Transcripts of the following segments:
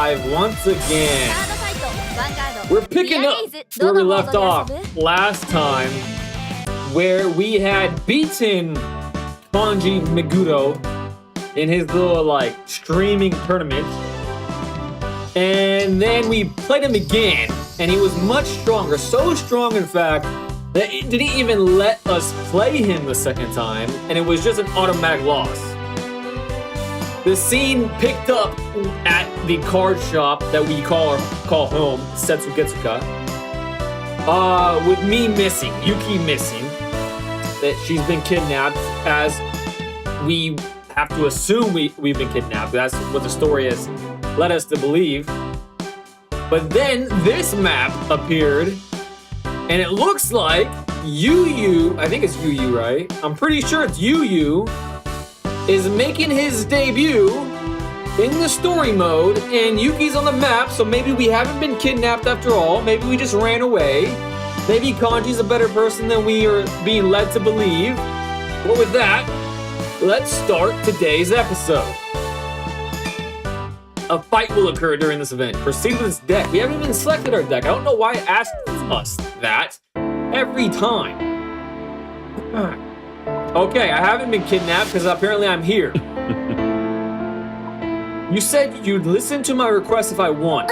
live once again. We're picking up where we left off last time, where we had beaten Kanji Meguro in his little like streaming tournament. And then we played him again, and he was much stronger. So strong, in fact, that it didn't even let us play him the second time, and it was just an automatic loss. The scene picked up at the card shop that we call home, Setsugetsuka, with me missing, Yuki missing, that she's been kidnapped, as we have to assume we've been kidnapped. That's what the story has led us to believe. But then this map appeared, and it looks like Yu, I think it's Yu, right? I'm pretty sure it's Yu, is making his debut in the story mode, and Yuki's on the map, so maybe we haven't been kidnapped after all. Maybe we just ran away. Maybe Kanji's a better person than we are being led to believe. But with that, let's start today's episode. A fight will occur during this event. Proceed with this deck. We haven't even selected our deck. I don't know why it asks us that every time. Okay, I haven't been kidnapped because apparently I'm here. You said you'd listen to my request if I won.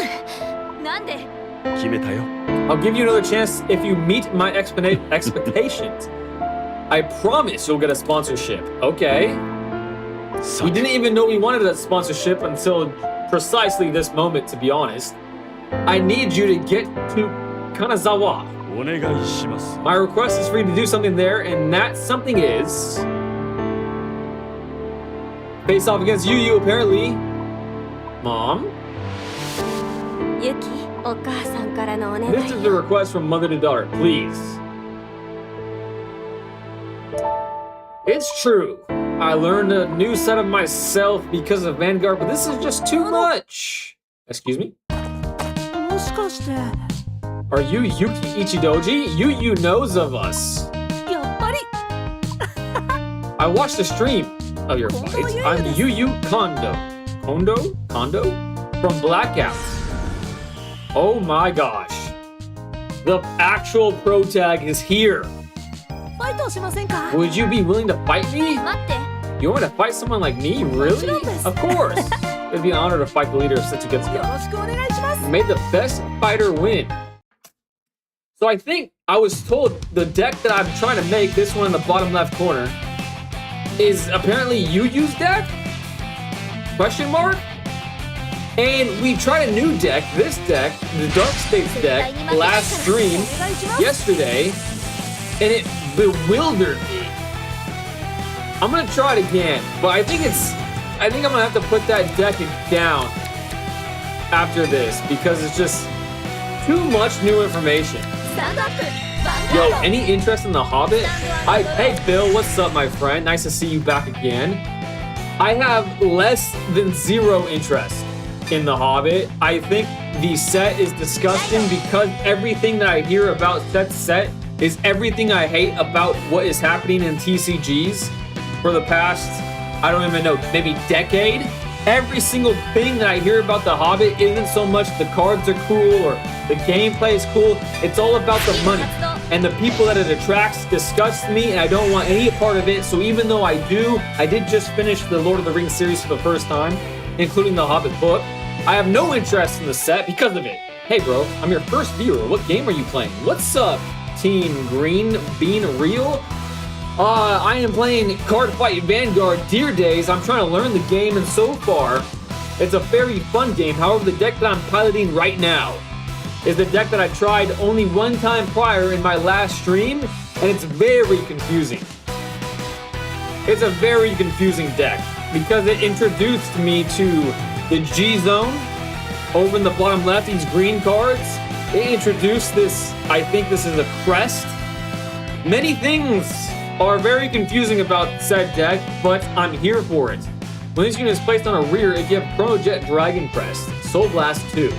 I'll give you another chance if you meet my expectations. I promise you'll get a sponsorship. Okay. We didn't even know we wanted a sponsorship until precisely this moment, to be honest. I need you to get to Kanazawa. My request is for you to do something there, and that something is face off against Yu, apparently. Mom? This is the request from mother to daughter, please. It's true. I learned a new side of myself because of Vanguard, but this is just too much. Excuse me? Are you Yuki Ichidoji? Yu knows of us. I watched the stream of your fight. I'm Yu Kondo. Kondo? From Blackout. Oh my gosh. The actual pro tag is here. Would you be willing to fight me? You want me to fight someone like me? Really? Of course. It'd be an honor to fight the leader of Setsugetsuka. May the best fighter win. So I think I was told the deck that I'm trying to make, this one in the bottom left corner, is apparently Yu's deck? Question mark? And we tried a new deck, this deck, the Dark States deck, last stream, yesterday, and it bewildered me. I'm gonna try it again, but I think I'm gonna have to put that deck down after this because it's just too much new information. Yo, any interest in The Hobbit? Hey Bill, what's up, my friend? Nice to see you back again. I have less than zero interest in The Hobbit. I think the set is disgusting because everything that I hear about that set is everything I hate about what is happening in TCGs for the past, I don't even know, maybe decade. Every single thing that I hear about The Hobbit isn't so much the cards are cool or the gameplay is cool. It's all about the money. And the people that it attracts disgust me, and I don't want any part of it. So even though I did just finish the Lord of the Rings series for the first time, including the Hobbit book, I have no interest in the set because of it. Hey bro, I'm your first viewer. What game are you playing? What's up, Team Green Bean Real? I am playing Cardfight Vanguard Dear Days. I'm trying to learn the game, and so far, it's a very fun game. However, the deck that I'm piloting right now is the deck that I tried only one time prior in my last stream, and it's very confusing. It's a very confusing deck because it introduced me to the G zone over in the bottom left, these green cards. It introduced this, I think this is a crest. Many things are very confusing about said deck, but I'm here for it. When this unit is placed on a rear, if you have Chrono Jet Dragon Crest, Soul Blast 2.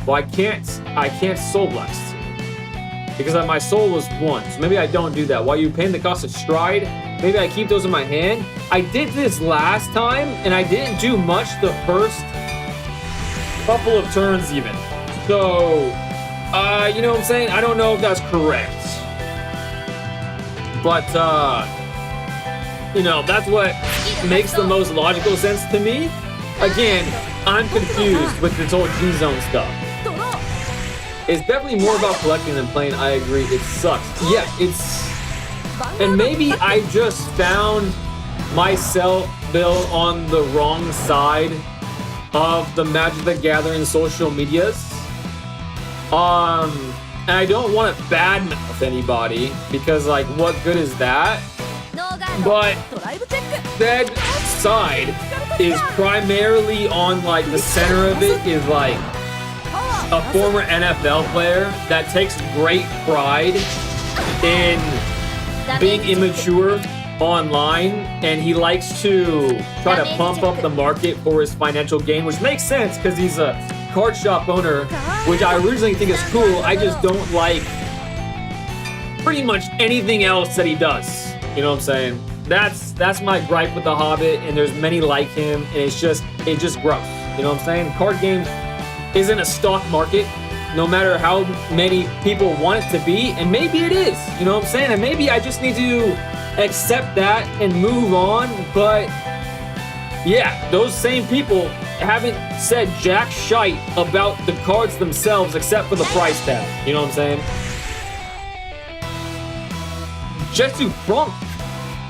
Well, I can't Soul Blast because my soul was 1, so maybe I don't do that. While you paying the cost of Stride, maybe I keep those in my hand. I did this last time, and I didn't do much the first couple of turns even. So, you know what I'm saying? I don't know if that's correct. But, you know, that's what makes the most logical sense to me. Again, I'm confused with this whole G-Zone stuff. It's definitely more about collecting than playing, I agree. It sucks. Yeah, it's... And maybe I just found myself, Bill, on the wrong side of the Magic the Gathering social medias. And I don't want to badmouth anybody because, like, what good is that? But that side is primarily on, like, the center of it is, like, a former NFL player that takes great pride in being immature online, and he likes to try to pump up the market for his financial gain, which makes sense because he's a card shop owner, which I originally think is cool. I just don't like pretty much anything else that he does. You know what I'm saying? That's my gripe with The Hobbit, and there's many like him, and it's just gross. You know what I'm saying? Card game isn't a stock market, no matter how many people want it to be, and maybe it is. You know what I'm saying? And maybe I just need to accept that and move on. But yeah, those same people haven't said jack shite about the cards themselves except for the price tag. You know what I'm saying? Jetsu Frunk.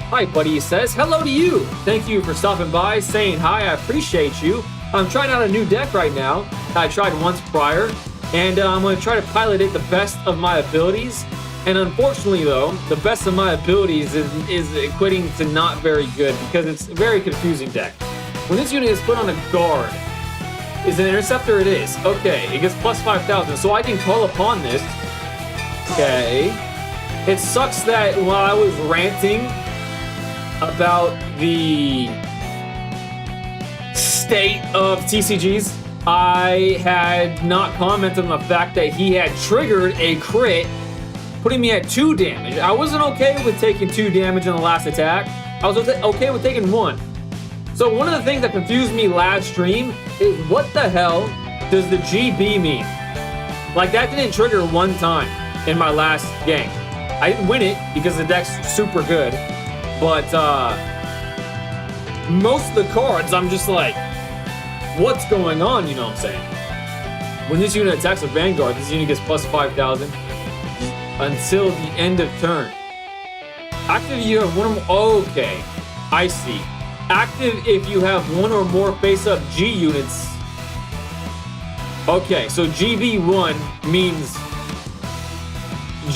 Hi, buddy, he says. Hello to you. Thank you for stopping by, saying hi. I appreciate you. I'm trying out a new deck right now. I tried once prior, and I'm going to try to pilot it the best of my abilities. And unfortunately, though, the best of my abilities is equating to not very good because it's a very confusing deck. When this unit is put on a guard, is an interceptor? It is. Okay, it gets plus 5,000, so I can call upon this. Okay. It sucks that while I was ranting about the state of TCGs, I had not commented on the fact that he had triggered a crit, putting me at 2 damage. I wasn't okay with taking 2 damage in the last attack. I was okay with taking 1. So one of the things that confused me last stream is what the hell does the GB mean? Like, that didn't trigger 1 time in my last game. I didn't win it because the deck's super good, but most of the cards I'm just like, what's going on, you know what I'm saying? When this unit attacks a Vanguard, this unit gets plus 5,000 until the end of turn. Active, you have 1 or more. Okay, I see. Active if you have 1 or more face-up G units. Okay, so GV1 means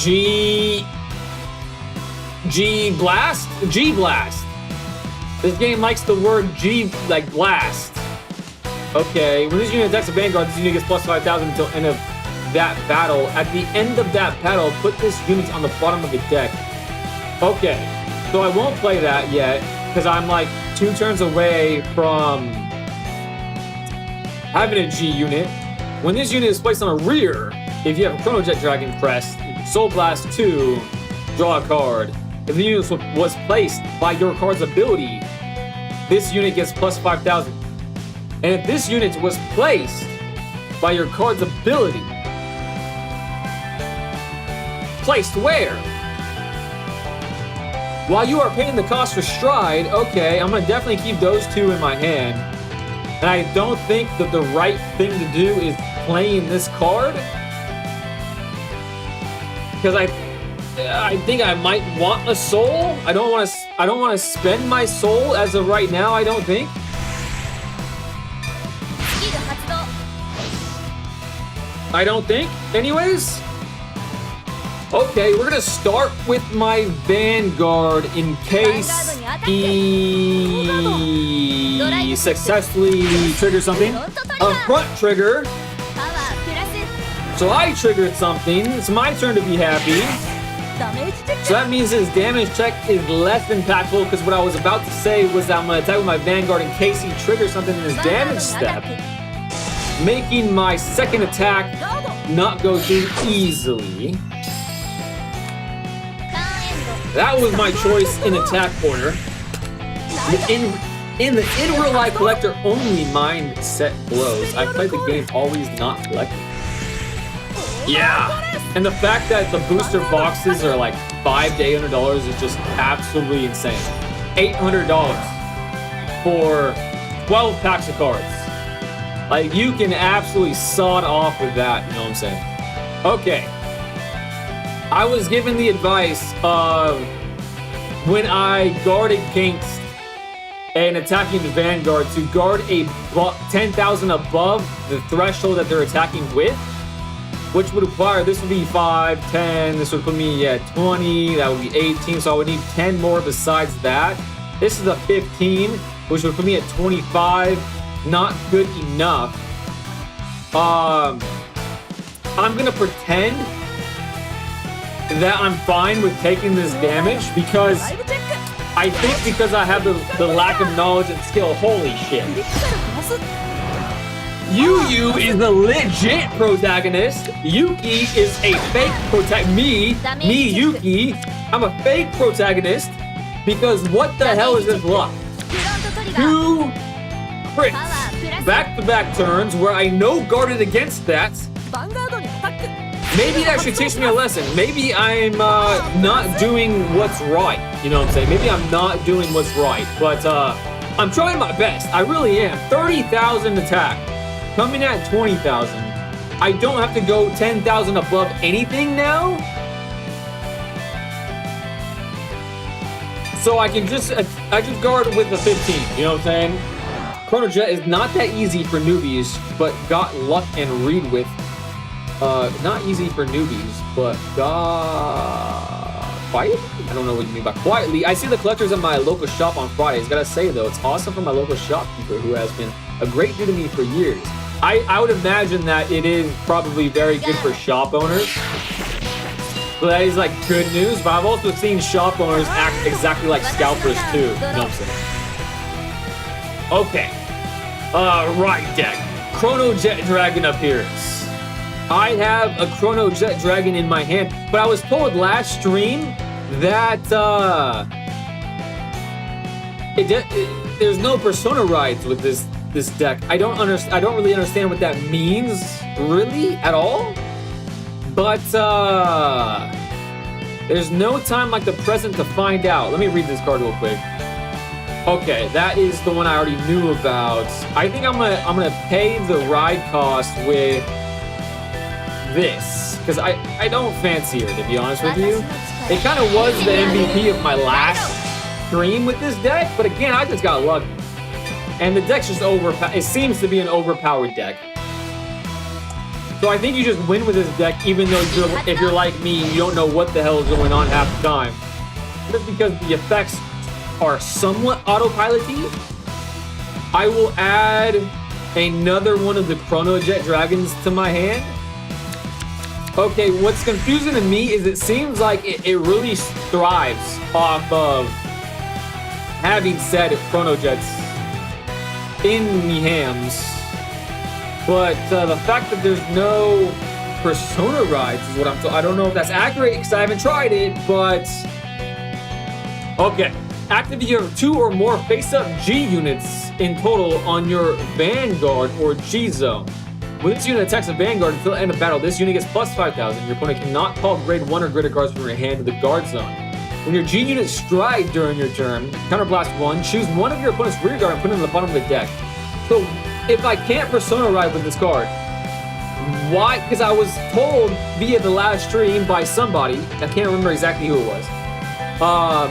G Blast? G Blast. This game likes the word G, like blast. Okay, when this unit attacks a Vanguard, this unit gets plus 5,000 until end of that battle. At the end of that battle, put this unit on the bottom of the deck. Okay, so I won't play that yet, because I'm like 2 turns away from having a G unit. When this unit is placed on a rear, if you have a Chrono Jet Dragon crest, you can Soul Blast 2, draw a card. If the unit was placed by your card's ability, this unit gets plus 5,000. And if this unit was placed by your card's ability, placed where? While you are paying the cost for Stride, okay, I'm going to definitely keep those 2 in my hand. And I don't think that the right thing to do is playing this card. Because I think I might want a soul. I don't want to spend my soul as of right now, I don't think. I don't think, anyways. Okay, we're gonna start with my Vanguard in case he successfully triggers something. A front trigger. So I triggered something. It's my turn to be happy. So that means his damage check is less impactful, because what I was about to say was that I'm gonna attack with my Vanguard in case he triggers something in his damage step, making my second attack not go through easily. That was my choice in attack order. In the in-real-life collector only mindset blows, I played the game always not collecting. Yeah, and the fact that the booster boxes are like $500 to $800 is just absolutely insane. $800 for 12 packs of cards. Like, you can absolutely sod off with that, you know what I'm saying? Okay. I was given the advice of when I guard against an attacking Vanguard to guard a 10,000 above the threshold that they're attacking with, which would require, this would be 5, 10, this would put me at 20, that would be 18, so I would need 10 more besides that. This is a 15, which would put me at 25, not good enough. I'm gonna pretend that I'm fine with taking this damage because I think because I have the lack of knowledge and skill. Holy shit. Yu is the legit protagonist. Yuki is a fake protagonist. Me, Yuki, I'm a fake protagonist because what the hell is this luck? 2 crits, back-to-back turns where I no guarded against that. Maybe that should teach me a lesson. Maybe I'm not doing what's right. You know what I'm saying? Maybe I'm not doing what's right. But I'm trying my best. I really am. 30,000 attack. Coming at 20,000. I don't have to go 10,000 above anything now. So I just guard with the 15. You know what I'm saying? Chrono Jet is not that easy for newbies, but got luck and read with. Not easy for newbies, but quiet? I don't know what you mean by quietly. I see the collectors at my local shop on Fridays. Gotta say though, it's awesome for my local shopkeeper who has been a great dude to me for years. I would imagine that it is probably very good for shop owners. So that is like good news, but I've also seen shop owners act exactly like scalpers too. You know what I'm saying? Okay. Right deck. Chrono Jet Dragon appears. I have a Chrono Jet Dragon in my hand, but I was told last stream that there's no Persona rides with this deck. I don't really understand what that means really at all. But there's no time like the present to find out. Let me read this card real quick. Okay, that is the one I already knew about. I think I'm gonna pay the ride cost with this because I don't fancy her, to be honest with you. It kind of was the MVP of my last stream with this deck, but again, I just got lucky. And the deck's just it seems to be an overpowered deck. So I think you just win with this deck, even though if you're like me, you don't know what the hell is going on half the time. Just because the effects are somewhat autopilot-y. I will add another one of the Chrono Jet Dragons to my hand. Okay, what's confusing to me is it seems like it really thrives off of having said Chrono Jets in the hams. But the fact that there's no Persona rides is what I'm I don't know if that's accurate because I haven't tried it, but okay. Activate your 2 or more face-up G units in total on your Vanguard or G zone. When this unit attacks a Vanguard until the end of battle, this unit gets plus 5,000. Your opponent cannot call grade 1 or greater cards from your hand to the guard zone. When your G units stride during your turn, counterblast 1, choose one of your opponent's rear guard and put it on the bottom of the deck. So if I can't Persona ride with this card, why? Because I was told via the last stream by somebody, I can't remember exactly who it was.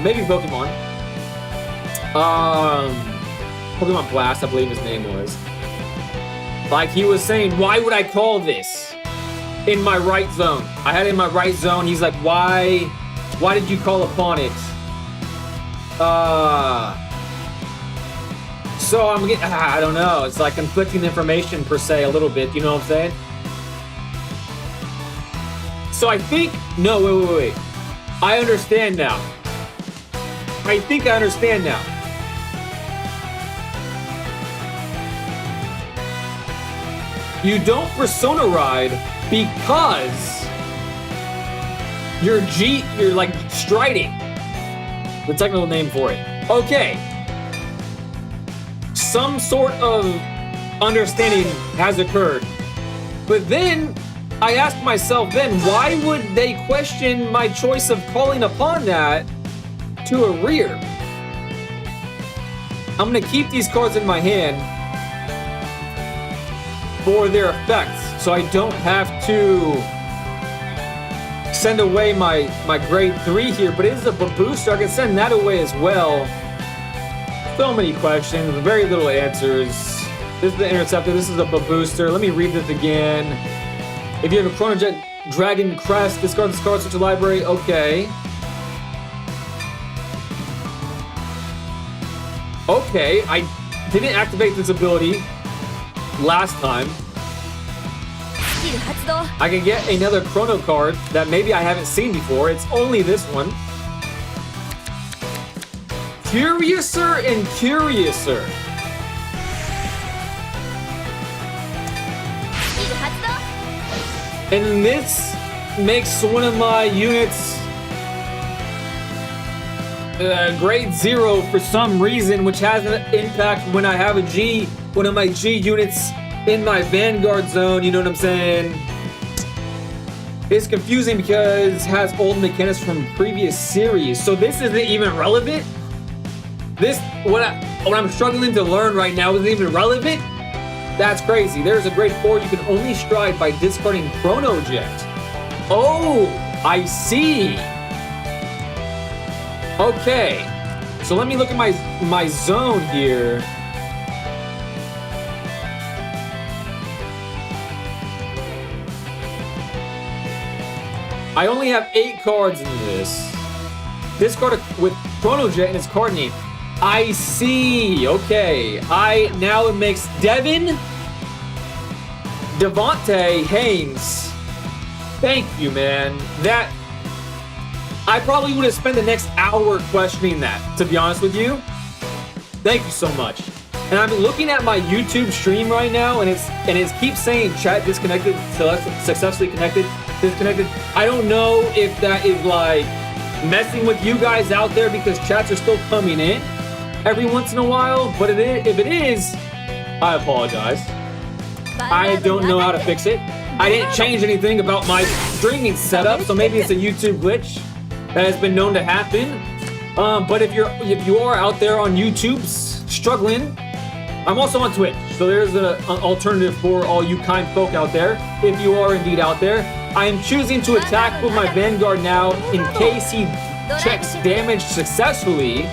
Maybe Pokemon. Pokemon Blast, I believe his name was. Like he was saying, why would I call this in my right zone? I had it in my right zone. He's like, why did you call upon it? So I'm getting, I don't know. It's like conflicting information per se a little bit. You know what I'm saying? So I think, no, wait. I understand now. I think I understand now. You don't Persona ride because you're like striding. The technical name for it. Okay. some sort of understanding has occurred. But then I asked myself then, why would they question my choice of calling upon that to a rear? I'm gonna keep these cards in my hand for their effects, so I don't have to send away my grade 3 here, but it is a booster. I can send that away as well. So many questions, very little answers. This is the Interceptor, this is a booster. Let me read this again. If you have a Chrono Jet Dragon Crest, discard this card, switch your library. Okay. Okay, I didn't activate this ability last time. I can get another Chrono card that maybe I haven't seen before. It's only this one. Curiouser and Curiouser. And this makes one of my units grade 0 for some reason, which has an impact when I have one of my G units in my Vanguard zone, you know what I'm saying? It's confusing because it has old mechanics from previous series. So this isn't even relevant? What I'm struggling to learn right now isn't even relevant? That's crazy. There's a grade 4 you can only stride by discarding Chrono Jet. Oh, I see. Okay. So let me look at my zone here. I only have 8 cards in this. Discard with Chrono Jet in its card name. I see. Okay. Now it makes Devin, Devontae, Haynes. Thank you, man. That I probably would have spent the next hour questioning that, to be honest with you. Thank you so much. And I'm looking at my YouTube stream right now, and it keeps saying chat disconnected, successfully connected, disconnected. I don't know if that is like messing with you guys out there because chats are still coming in every once in a while, but if it is, I apologize. I don't know how to fix it. I didn't change anything about my streaming setup, so maybe it's a YouTube glitch that has been known to happen. But if you are out there on YouTube struggling, I'm also on Twitch, so there's an alternative for all you kind folk out there. If you are indeed out there, I am choosing to attack with my Vanguard now in case he checks damage successfully,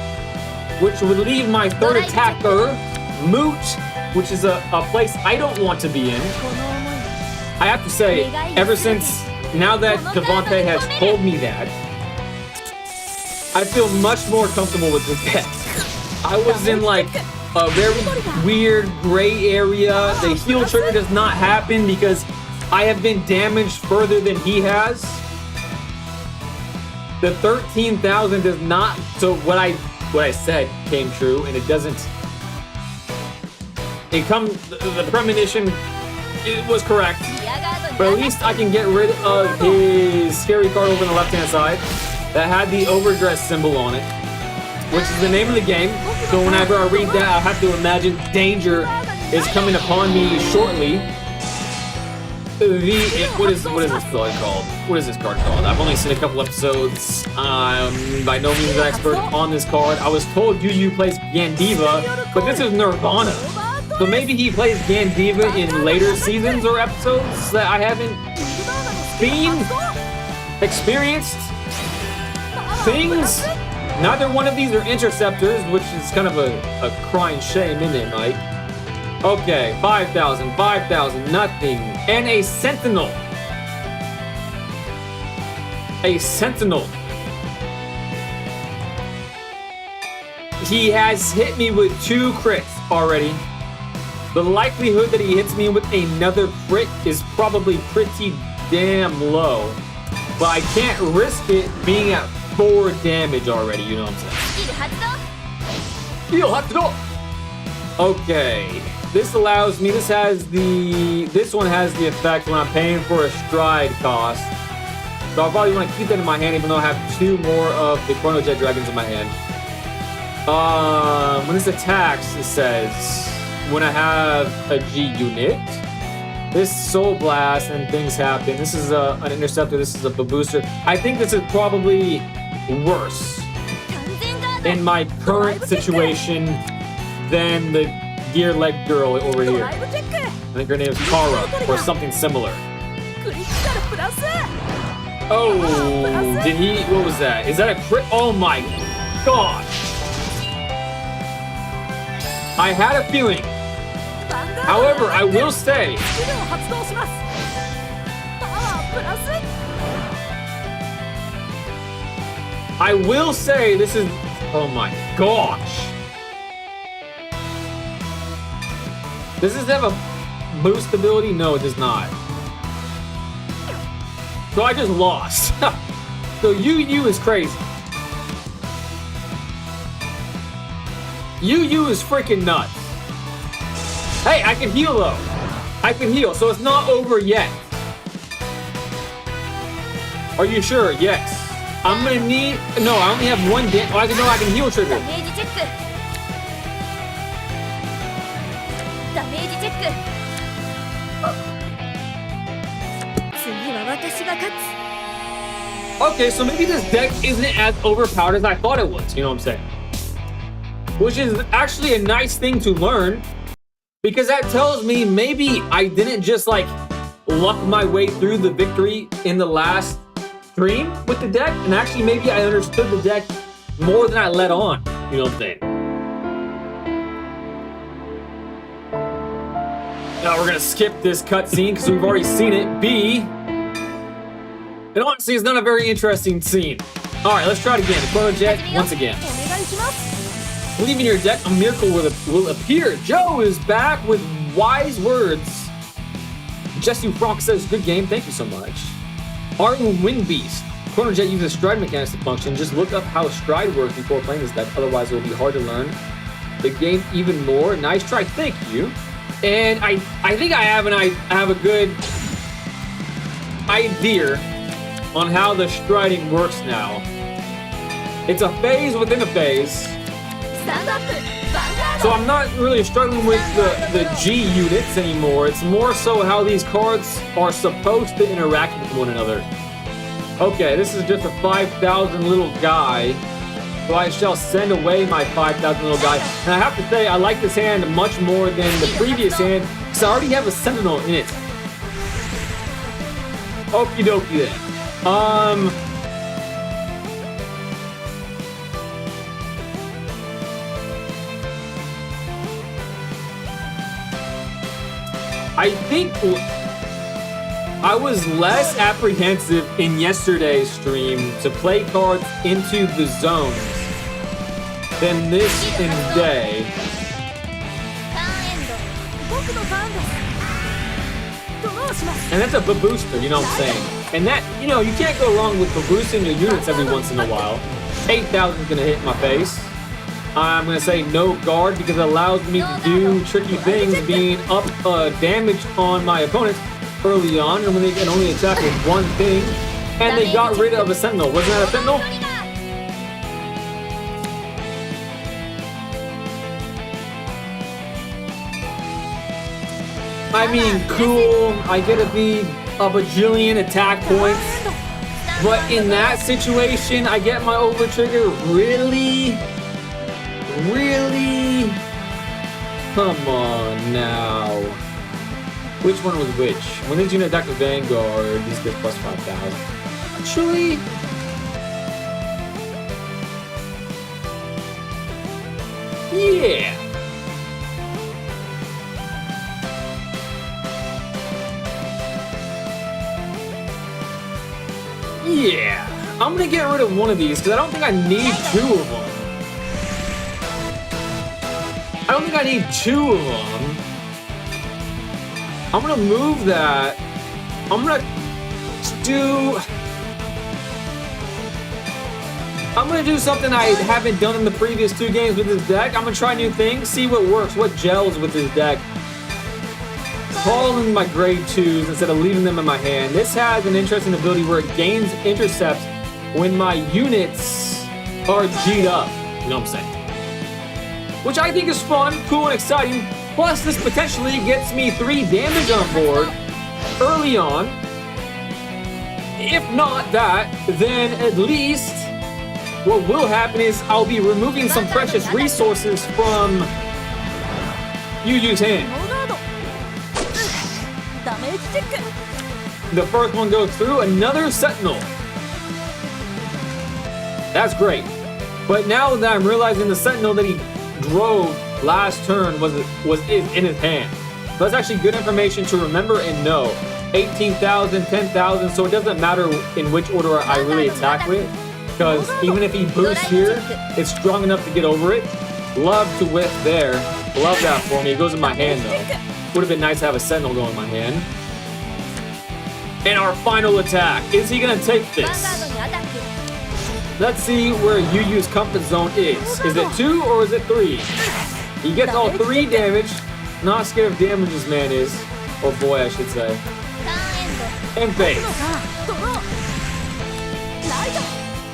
which would leave my third attacker, Moot, which is a place I don't want to be in. I have to say, ever since now that Devontae has told me that, I feel much more comfortable with this deck. I was in like a very weird gray area. The heal trigger does not happen because I have been damaged further than he has. The 13,000 does not. So what I said came true, and it doesn't. The premonition, it was correct. But at least I can get rid of his scary card over on the left-hand side that had the overdress symbol on it, which is the name of the game. So whenever I read that, I have to imagine danger is coming upon me shortly. What is this card called? What is this card called? I've only seen a couple episodes. I'm by no means an expert on this card. I was told Yu plays Gandiva, but this is Nirvana. So maybe he plays Gandiva in later seasons or episodes that I haven't seen, experienced. Things. Neither one of these are interceptors, which is kind of a crying shame, isn't it, Mike? Okay, 5,000, 5,000, nothing. And a Sentinel. A Sentinel. He has hit me with 2 crits already. The likelihood that he hits me with another crit is probably pretty damn low. But I can't risk it being at 4 damage already, you know what I'm saying? Heal Hatsudo! Okay. This allows me, this one has the effect when I'm paying for a stride cost. So I probably want to keep that in my hand even though I have 2 more of the Chrono Jet Dragons in my hand. When this attacks, it says when I have a G unit, this Soul Blast and things happen. This is an Interceptor. This is a booster. I think this is probably worse in my current situation than the Gear Leg Girl over here. I think her name is Kara or something similar. Oh, did he? What was that? Is that a crit? Oh my gosh! I had a feeling. However, I will say. I will say this is. Oh my gosh! Does this have a boost ability? No, it does not. So I just lost. So UU is crazy. UU is freaking nuts. Hey, I can heal though. I can heal, so it's not over yet. Are you sure? Yes. I'm gonna need. No, I only have one damage. Oh, I can heal trigger. Okay, so maybe this deck isn't as overpowered as I thought it was, you know what I'm saying? Which is actually a nice thing to learn, because that tells me maybe I didn't just like luck my way through the victory in the last stream with the deck, and actually maybe I understood the deck more than I let on, you know what I'm saying? Now we're gonna skip this cutscene because we've already seen it. B. And honestly, it's not a very interesting scene. All right, let's try it again. Chrono Jet once again. Leaving your deck, a miracle will appear. Joe is back with wise words. Jesse Frank says, good game, thank you so much. Arden Wind Beast. Chrono Jet uses stride mechanics to function. Just look up how stride works before playing this deck, otherwise it will be hard to learn the game even more. Nice try, thank you. And I think I have a good idea on how the striding works now. It's a phase within a phase. So I'm not really struggling with the G units anymore. It's more so how these cards are supposed to interact with one another. Okay, this is just a 5,000 little guy. So I shall send away my 5,000 little guy. And I have to say, I like this hand much more than the previous hand, because I already have a Sentinel in it. Okie dokie then. I think I was less apprehensive in yesterday's stream to play cards into the zones than this in day. And that's a booster, you know what I'm saying? And that, you know, you can't go wrong with boosting your units every once in a while. 8,000 is gonna hit my face. I'm gonna say no guard because it allows me to do tricky things, being up damage on my opponents early on, and when they can only attack with one thing. And they got rid of a Sentinel. Wasn't that a Sentinel? I mean, cool. I get to be a bajillion attack points. But in that situation, I get my over trigger. Really? Really? Come on now. Which one was which? When this unit attack the Vanguard, this gets plus 5,000. Actually, yeah. Yeah. I'm gonna get rid of one of these because I don't think I need two of them. I don't think I need two of them. I'm gonna move that. I'm gonna do something I haven't done in the previous two games with this deck. I'm gonna try new things, see what works, what gels with this deck. Calling my grade 2s instead of leaving them in my hand. This has an interesting ability where it gains intercepts when my units are G'd up. You know what I'm saying? which I think is fun, cool, and exciting. Plus, this potentially gets me 3 damage on board early on. If not that, then at least what will happen is I'll be removing some precious resources from Yu Yu's hand. The first one goes through, another Sentinel. That's great. But now that I'm realizing the Sentinel that he drove last turn was in his hand. That's actually good information to remember and know. 18,000, 10,000, so it doesn't matter in which order I really attack with, because even if he boosts here, it's strong enough to get over it. Love to whip there. Love that for me. It goes in my hand though. Would have been nice to have a Sentinel go in my hand. And our final attack. Is he gonna take this? Let's see where Yu Yu's comfort zone is. Is it 2 or is it 3? He gets all 3 damage. Not scared of damage this man is. Or boy, I should say. And face.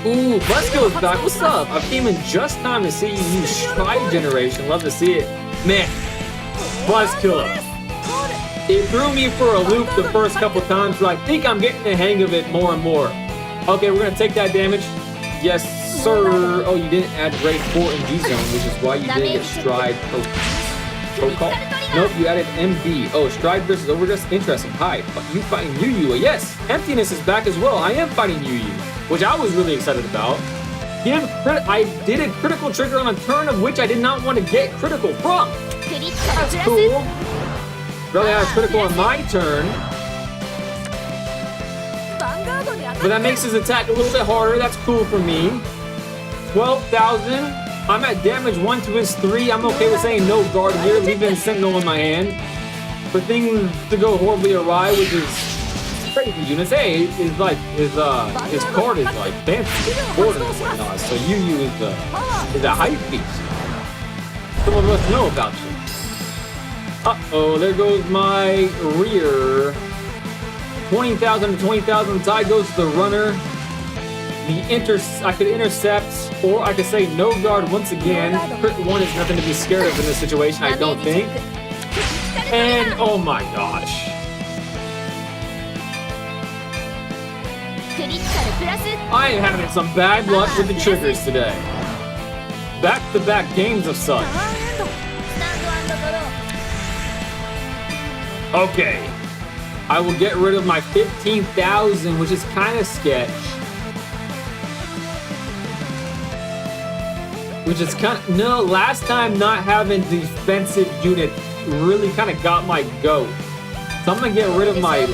Ooh, Buzzkill is back. What's up? I came in just time to see you use Stride Generation. Love to see it. Man, Buzzkill. It threw me for a loop the first couple times, but I think I'm getting the hang of it more and more. Okay, we're gonna take that damage. Yes, sir. Oh, you didn't add grade 4 in G-Zone, which is why you didn't get Stride Protocol. Nope, you added MD. Oh, Stride versus Overdress. Interesting. Hi, you fighting Yu Yu. Yes, Emptiness is back as well. I am fighting Yu Yu, which I was really excited about. I did a critical trigger on a turn of which I did not want to get critical from. That's cool. Rather have critical on my turn. But that makes his attack a little bit harder. That's cool for me. 12,000. I'm at damage 1 to his 3. I'm okay with saying no guard here, leaving Sentinel in my hand. For things to go horribly awry, which is crazy units. Hey, his card is like fancy border and whatnot. So Yu Yu is a hype beast. Some of us know about you. Uh-oh, there goes my rear. 20,000 to 20,000. Tide goes to the runner. I could intercept, or I could say no guard once again. Crit 1 is nothing to be scared of in this situation, I don't think. And oh my gosh. I am having some bad luck with the triggers today. Back-to-back games of such. Okay. I will get rid of my 15,000, which is kind of sketch. No, last time not having defensive unit really kind of got my goat. So I'm gonna get rid of my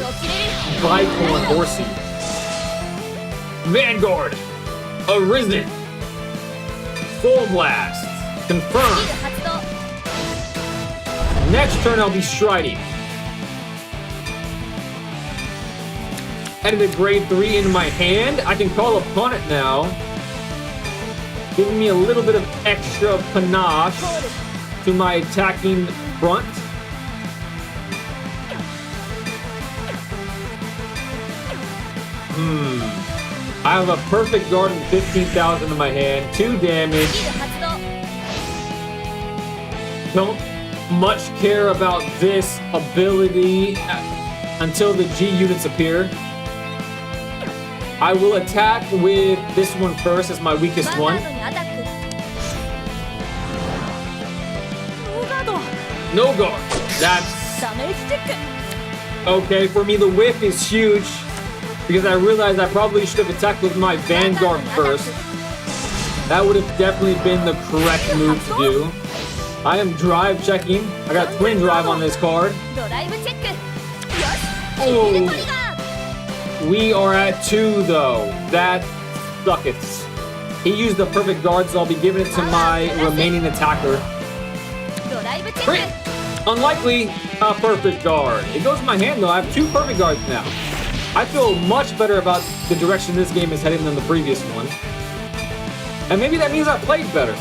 Bicorn Horsey. Vanguard, Arisen, Full Blast, confirmed. Next turn I'll be striding. Added a grade 3 into my hand. I can call upon it now, giving me a little bit of extra panache to my attacking front. I have a perfect guard and 15,000 in my hand. 2 damage. Don't much care about this ability until the G units appear. I will attack with this one first as my weakest one. No guard. That's okay. For me, the whiff is huge because I realized I probably should have attacked with my Vanguard first. That would have definitely been the correct move to do. I am drive checking. I got twin drive on this card. Oh. We are at 2 though. That sucketh. He used the perfect guard, so I'll be giving it to my remaining attacker. Crit! Unlikely, a perfect guard. It goes in my hand though. I have 2 perfect guards now. I feel much better about the direction this game is heading than the previous one. And maybe that means I played better.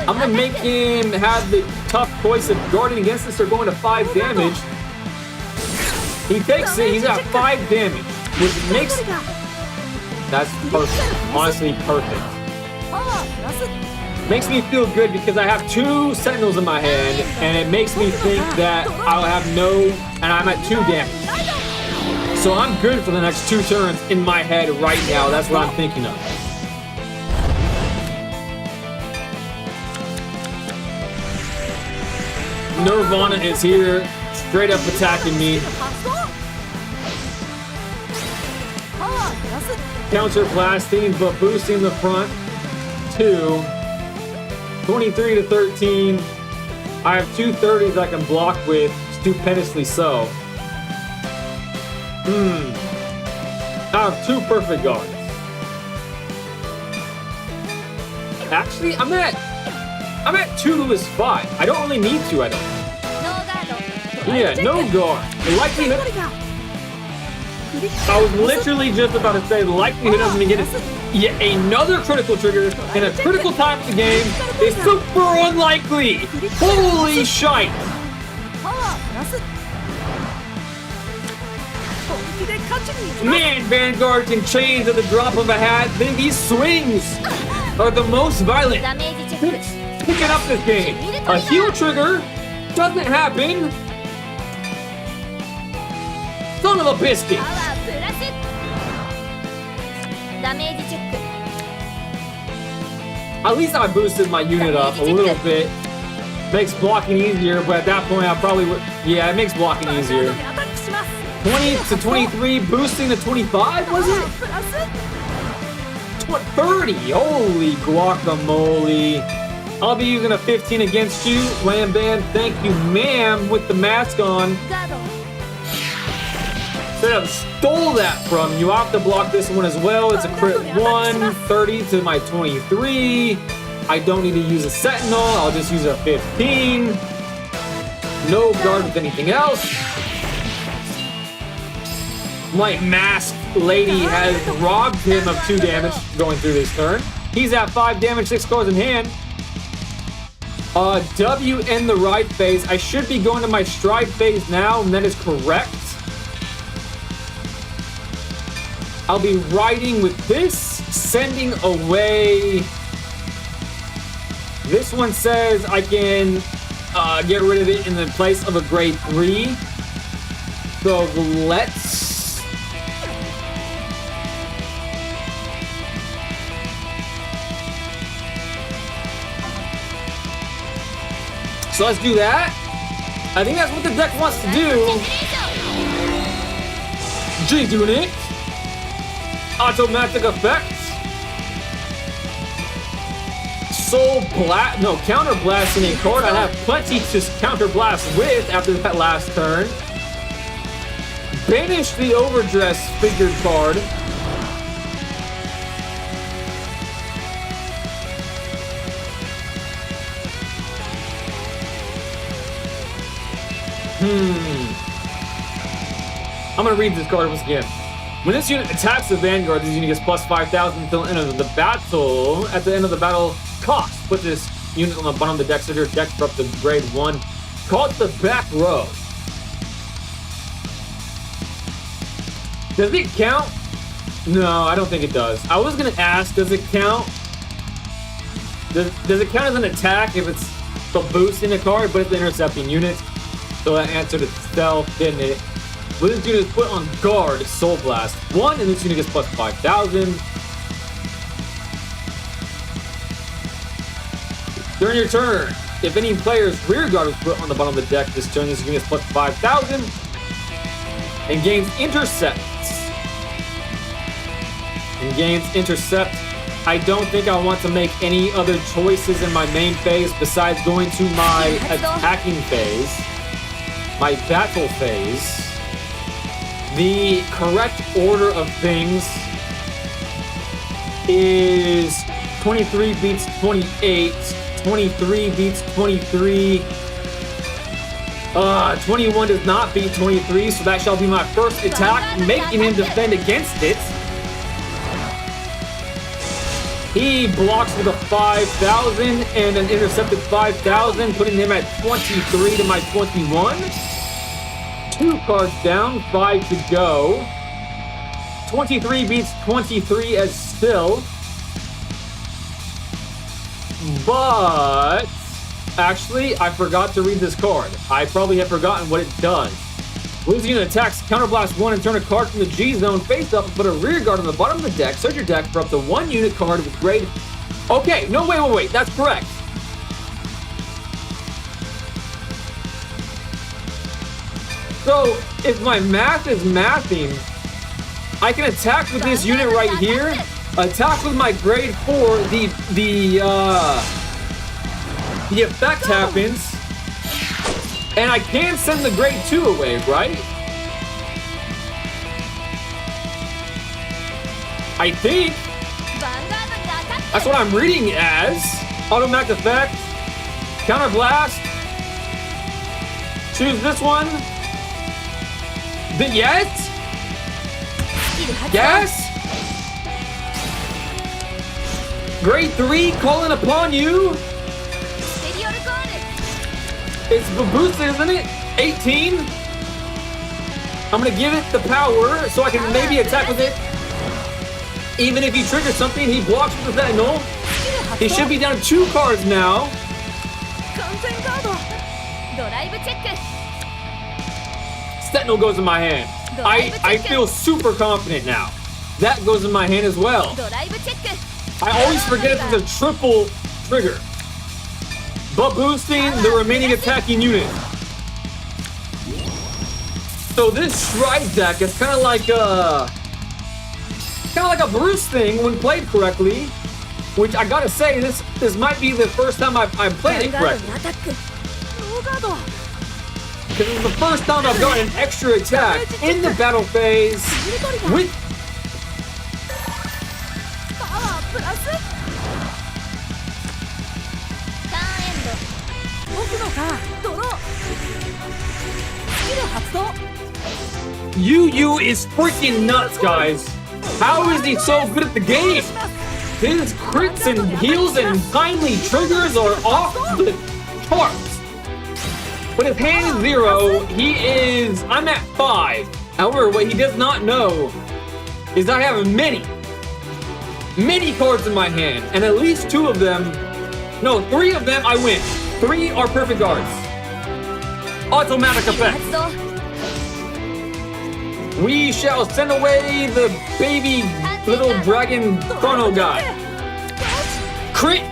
I'm gonna make him have the tough choice of guarding against this or going to 5 damage. He takes it, he's at 5 damage, which makes... That's perfect. Honestly, perfect. Makes me feel good because I have 2 Sentinels in my hand, and it makes me think that I'll have and I'm at 2 damage. So I'm good for the next 2 turns in my head right now. That's what I'm thinking of. Nirvana is here, straight up attacking me. Counter blasting, but boosting the front. 2. 23 to 13. I have 2 30s I can block with, stupendously so. I have 2 perfect guards. Actually, I'm at 2 to this 5. I don't really need to, I don't. Yeah, no guard. The likelihood. I was literally just about to say the likelihood of me getting yet another critical trigger in a critical time of the game is super unlikely. Holy shite! Man, Vanguard can change at the drop of a hat. Then these swings are the most violent. Picking up this game. A heal trigger doesn't happen. Son of a biscuit. At least I boosted my unit up a little bit. Makes blocking easier, but at that point I probably would. Yeah, it makes blocking easier. 20 to 23, boosting to 25, was it? 30, holy guacamole. I'll be using a 15 against you, Lamban. Thank you, ma'am, with the mask on. Straight up stole that from you. I'll have to block this one as well. It's a crit 1, 30 to my 23. I don't need to use a Sentinel. I'll just use a 15. No guard with anything else. My masked lady has robbed him of 2 damage going through this turn. He's at 5 damage, 6 cards in hand. W in the right phase. I should be going to my stride phase now, and that is correct. I'll be riding with this, sending away. This one says I can get rid of it in the place of a grade 3. So let's... So let's do that. I think that's what the deck wants to do. G doing it. Automatic effects. Soul blast. No, counter blasting a card. I have plenty to counter blast with after that last turn. Banish the overdress figured card. I'm gonna read this card once again. When this unit attacks the Vanguard, this unit gets plus 5,000 until the end of the battle. At the end of the battle, cost. Put this unit on the bottom of the deck so your deck up to grade 1. Call it the back row. Does it count? No, I don't think it does. I was gonna ask, does it count? Does it count as an attack if it's the boosting a card, but it's the intercepting unit? So that answered itself, didn't it? When this unit is put on guard, Soul Blast 1, and this unit gets plus 5,000. During your turn, if any player's rear guard is put on the bottom of the deck this turn, this unit gets plus 5,000 and gains intercepts. And gains intercept. I don't think I want to make any other choices in my main phase besides going to my attacking phase, my battle phase. The correct order of things is 23 beats 28, 23 beats 23, 21 does not beat 23, so that shall be my first attack, making him defend against it. He blocks with a 5,000 and an intercepted 5,000, putting him at 23 to my 21. 2 cards down, 5 to go. 23 beats 23 as still. But actually, I forgot to read this card. I probably have forgotten what it does. Losing an attack, counterblast 1 and turn a card from the G zone face up and put a rear guard on the bottom of the deck. Search your deck for up to 1 unit card with grade. Okay, no, wait. That's correct. So, if my math is mathing, I can attack with this unit right here. Attack with my grade 4. The effect happens. And I can send the grade 2 away, right? I think. That's what I'm reading it as. Automatic effect. Counterblast. Choose this one. Yes? Yes? Grade 3, calling upon you. It's boosted, isn't it? 18. I'm gonna give it the power so I can maybe attack with it. Even if he triggers something, he blocks with the Sentinel. He should be down 2 cards now. Sentinel goes in my hand. I feel super confident now. That goes in my hand as well. I always forget if it's a triple trigger. But boosting the remaining attacking unit. So this Stride deck is kind of like a Bruce thing when played correctly. Which I gotta say, this might be the first time I've played it correctly. Because it's the first time I've gotten an extra attack in the battle phase with. Yu is freaking nuts, guys. How is he so good at the game? His crits and heals and timely triggers are off the charts. But his hand is 0, I'm at 5. However, what he does not know is I have many cards in my hand, and at least 2 of them, no, 3 of them I win. 3 are perfect guards. Automatic effect. We shall send away the baby little dragon chrono guy. Crit.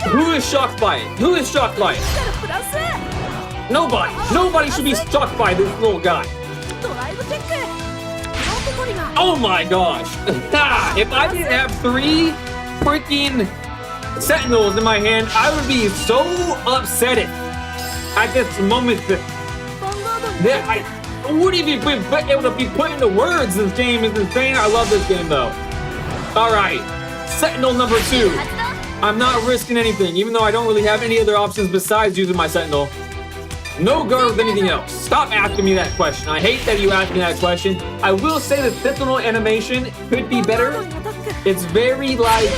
Who is shocked by it? Who is shocked by it? Nobody. Nobody should be shocked by this little guy. Oh my gosh. If I didn't have 3 freaking Sentinels in my hand, I would be so upset at this moment that I wouldn't even be able to be put into words. This game is insane. I love this game though. All right, Sentinel number 2. I'm not risking anything, even though I don't really have any other options besides using my Sentinel. No guard with anything else. Stop asking me that question. I hate that you asked me that question. I will say the Sentinel animation could be better. It's very like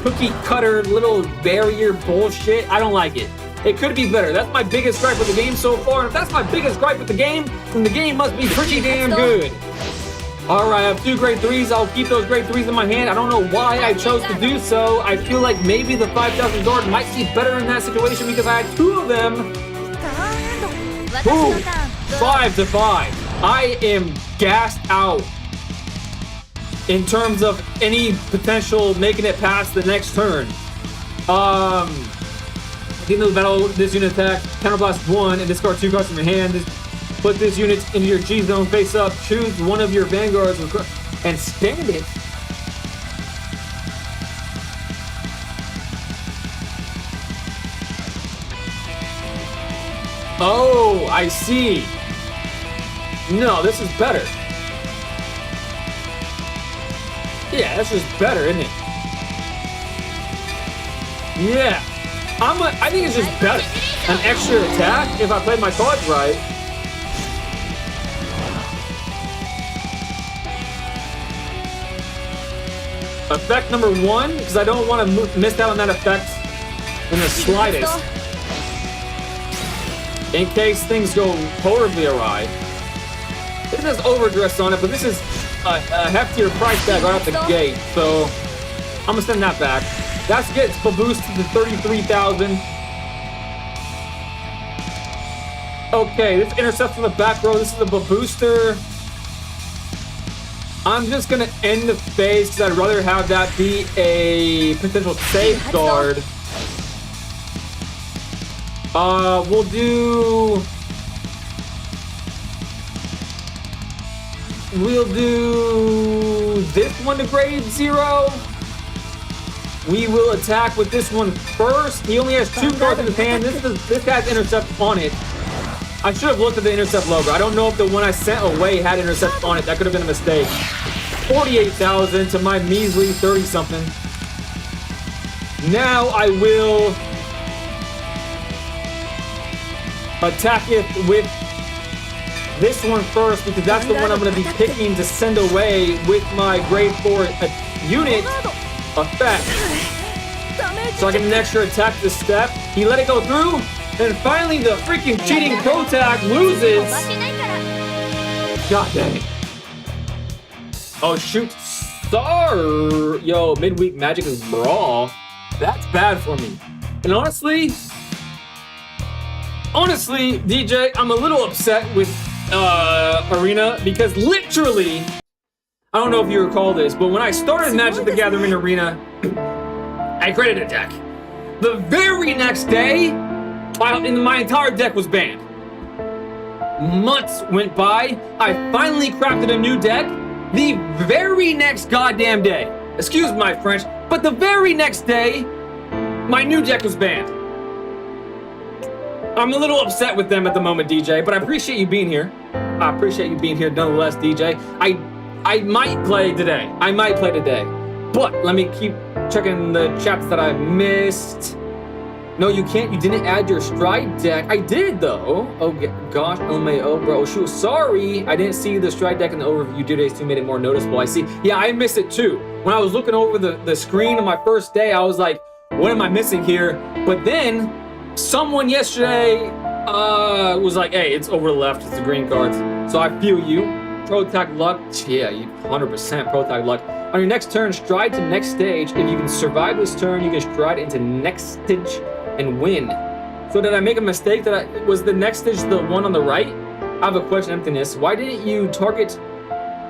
cookie cutter little barrier bullshit. I don't like it. It could be better. That's my biggest gripe with the game so far. And if that's my biggest gripe with the game, then the game must be pretty damn good. Alright, I have 2 grade 3s. I'll keep those grade 3s in my hand. I don't know why I chose to do so. I feel like maybe the 5,000 guard might be better in that situation because I had 2 of them. Boom! 5 to 5. I am gassed out in terms of any potential making it past the next turn. At the end of the battle, this unit attack, counterblast 1 and discard 2 cards from your hand. Put this unit into your G zone face up. Choose one of your vanguards and stand it. Oh, I see. No, this is better. Yeah, this is better, isn't it? Yeah. I think it's just better. An extra attack if I played my cards right. Effect number 1, because I don't want to miss out on that effect in the slightest. In case things go horribly awry. This has overdress on it, but this is a heftier price tag right out the gate, so I'm gonna send that back. That gets boosted to 33,000. Okay, this intercepts in the back row. This is a booster. I'm just gonna end the phase because I'd rather have that be a potential safeguard. We'll do this one to grade 0. We will attack with this one first. He only has 2 cards in his hand. This has intercept on it. I should have looked at the intercept logo. I don't know if the one I sent away had intercept on it. That could have been a mistake. 48,000 to my measly 30-something. Now I will attack it with this one first because that's the one I'm going to be picking to send away with my grade 4 unit effect. So I get an extra attack this step. He let it go through. And finally the freaking cheating pro tag loses. God dang it. Oh shoot. Sorry. Yo, midweek magic is brawl. That's bad for me. And honestly, DJ, I'm a little upset with Arena because literally, I don't know if you recall this, but when I started Magic the Gathering Arena, I created a deck. The very next day, my entire deck was banned. Months went by. I finally crafted a new deck. The very next goddamn day, excuse my French, but the very next day, my new deck was banned. I'm a little upset with them at the moment, DJ, but I appreciate you being here. I appreciate you being here nonetheless, DJ. I might play today. But let me keep checking the chats that I missed. No, you can't. You didn't add your Stride deck. I did, though. Oh, gosh. LMAO, bro. Shoot. Sorry. I didn't see the Stride deck in the overview. Dear Days 2 made it more noticeable. I see. Yeah, I missed it, too. When I was looking over the screen on my first day, I was like, what am I missing here? But then someone yesterday was like, hey, it's over the left. It's the green cards. So I feel you. Pro Tag Luck. Yeah, you 100% Pro Tag Luck. On your next turn, stride to next stage. If you can survive this turn, you can stride into next stage and win. So did I make a mistake? Was the next stage the one on the right? I have a question, Emptiness. Why didn't you target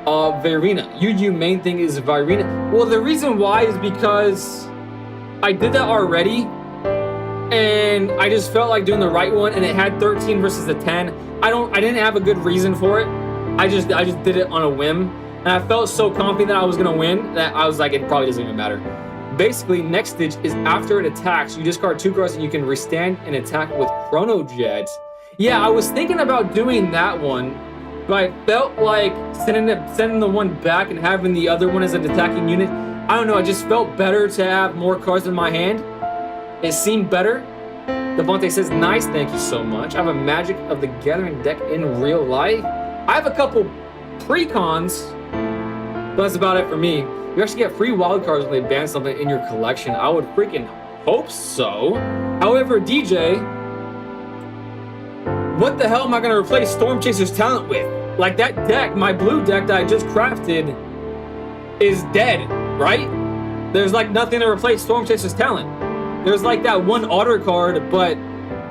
Virina? Your main thing is Virina. Well, the reason why is because I did that already, and I just felt like doing the right one, and it had 13 versus the 10. I didn't have a good reason for it. I just did it on a whim, and I felt so confident that I was gonna win that I was like, it probably doesn't even matter. Basically, next stage is after it attacks, you discard 2 cards and you can restand and attack with Chrono Jet. Yeah, I was thinking about doing that one, but I felt like sending the one back and having the other one as an attacking unit. I don't know, it just felt better to have more cards in my hand. It seemed better. Devontae says, nice, thank you so much. I have a Magic of the Gathering deck in real life. I have a couple pre-cons, but that's about it for me. You actually get free wild cards when they ban something in your collection. I would freaking hope so. However, DJ, what the hell am I going to replace Storm Chaser's talent with? Like, that deck, my blue deck that I just crafted, is dead, right? There's like nothing to replace Storm Chaser's talent. There's like that one otter card, but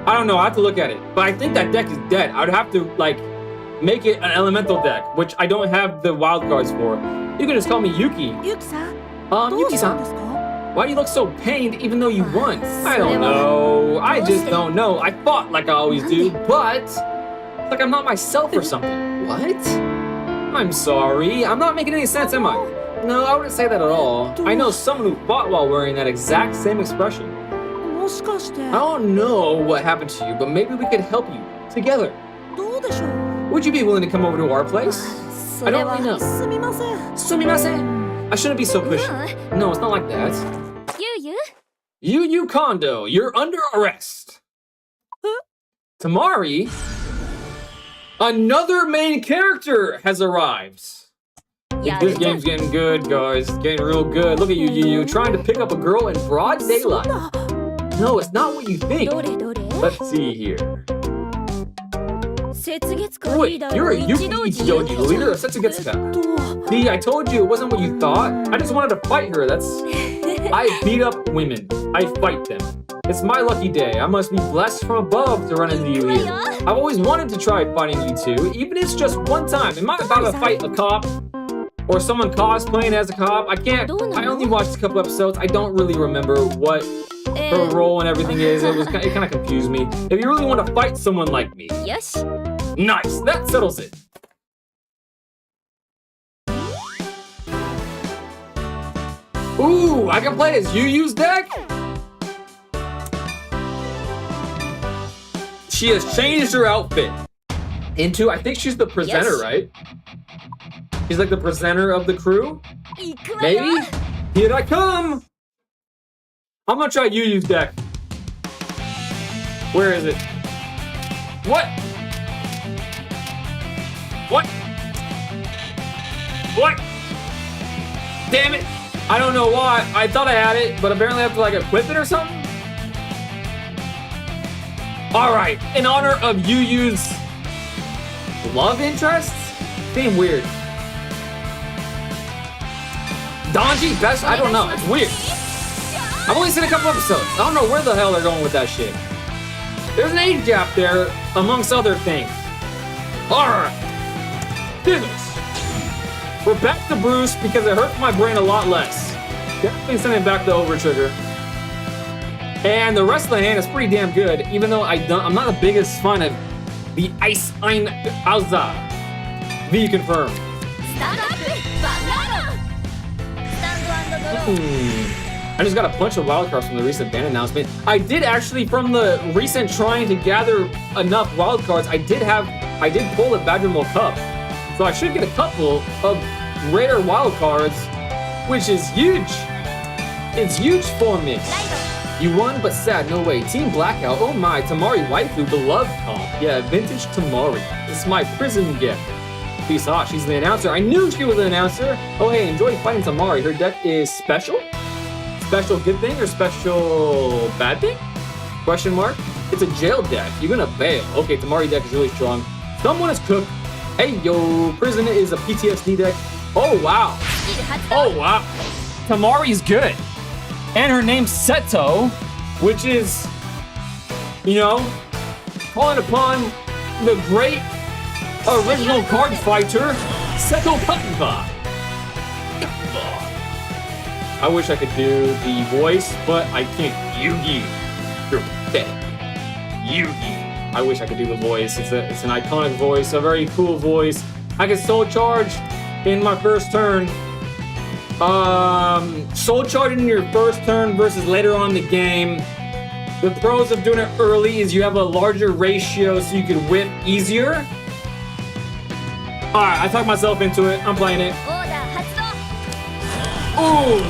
I don't know, I have to look at it. But I think that deck is dead. I would have to like make it an elemental deck, which I don't have the wild cards for. You can just call me Yuki. Yuki-san, why do you look so pained even though you won? I don't know. I just don't know. I fought like I always do, but it's like I'm not myself or something. What? I'm sorry. I'm not making any sense, am I? No, I wouldn't say that at all. I know someone who fought while wearing that exact same expression. I don't know what happened to you, but maybe we could help you together. Would you be willing to come over to our place? I don't really know. Sumimasen. I shouldn't be so pushy. No, it's not like that. Yu Kondo, you're under arrest. Tamari, another main character has arrived. This game's getting good, guys. Getting real good. Look at you trying to pick up a girl in broad daylight. No, it's not what you think. Let's see here. Wait, you're a Yuki Ichidoji, the leader of Setsugetsuka. See, I told you it wasn't what you thought. I just wanted to fight her, that's... I beat up women. I fight them. It's my lucky day. I must be blessed from above to run into you here. I've always wanted to try fighting you two, even if it's just one time. Am I about to fight a cop? Or someone cosplaying as a cop? I only watched a couple episodes. I don't really remember what her role and everything is. It kind of confused me. If you really want to fight someone like me. Yes. Nice, that settles it. Ooh, I can play as Yu-Yu's deck? She has changed her outfit into, I think she's the presenter, Yes. right? She's like the presenter of the crew? Maybe? Here I come! I'm gonna try Yu-Yu's deck. Where is it? What? What? What? Damn it! I don't know why. I thought I had it, but apparently I have to like equip it or something? Alright, in honor of Yu-Yu's love interests? Seem weird. Donji, best? I don't know. It's weird. I've only seen a couple episodes. I don't know where the hell they're going with that shit. There's an age gap there, amongst other things. Alright. Business. We're back to Bruce because it hurts my brain a lot less. Definitely sending back the overtrigger. And the rest of the hand is pretty damn good, even though I'm not the biggest fan of the Ice Ein Alza. V confirmed. I just got a bunch of wildcards from the recent ban announcement. I did actually, from the recent trying to gather enough wildcards, I did pull a Badgermole Cup. So I should get a couple of rare wildcards, which is huge. It's huge for me. You won, but sad, no way. Team Blackout, oh my, Tamari waifu, beloved comp. Yeah, vintage Tamari. This is my prison gift. Peace out, she's the announcer. I knew she was an announcer. Oh hey, enjoy fighting Tamari. Her deck is special? Special good thing or special bad thing? Question mark? It's a jail deck. You're gonna bail. Okay, Tamari deck is really strong. Someone is cooked. Hey yo, prison is a PTSD deck. Oh wow. Oh wow. Tamari's good. And her name's Seto, which is, you know, calling upon the great original card fighter, Seto Kaiba. I wish I could do the voice, but I can't. Yugi, you're dead. Yugi. I wish I could do the voice. It's an iconic voice, a very cool voice. I can soul charge in my first turn. Soul charging in your first turn versus later on in the game. The pros of doing it early is you have a larger ratio so you can whip easier. Alright, I talked myself into it. I'm playing it. Ooh!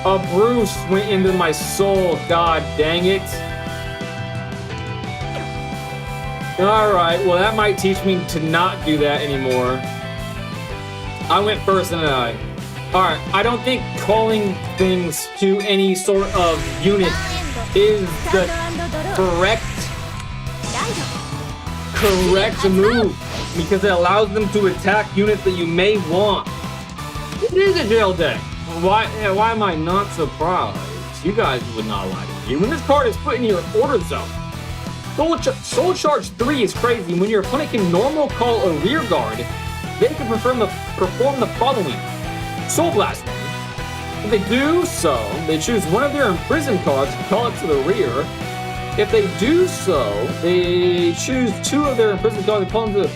A Bruce went into my soul. God dang it. Alright, well that might teach me to not do that anymore. I went first and I. Alright, I don't think calling things to any sort of unit is the correct move, because it allows them to attack units that you may want. It is a jail deck. Why am I not surprised? You guys would not lie to me. When this card is put in your order zone, Soul Charge 3 is crazy. When your opponent can normal call a rear guard, they can perform the following. Soul Blast. If they do so, they choose one of their imprisoned cards and call it to the rear. If they do so, they choose two of their imprisoned cards and call them to the...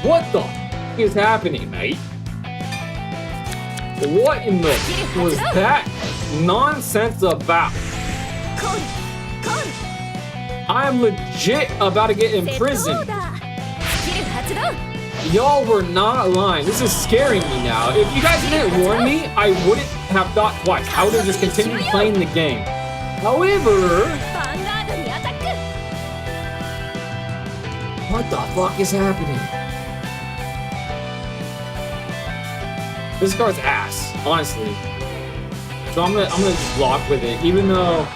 What the f is happening, mate? What in the was that nonsense about? I'm legit about to get imprisoned. Y'all were not lying. This is scaring me now. If you guys didn't warn me, I wouldn't have thought twice. I would have just continued playing the game. However... What the fuck is happening? This card's ass, honestly. So I'm gonna just block with it, even though...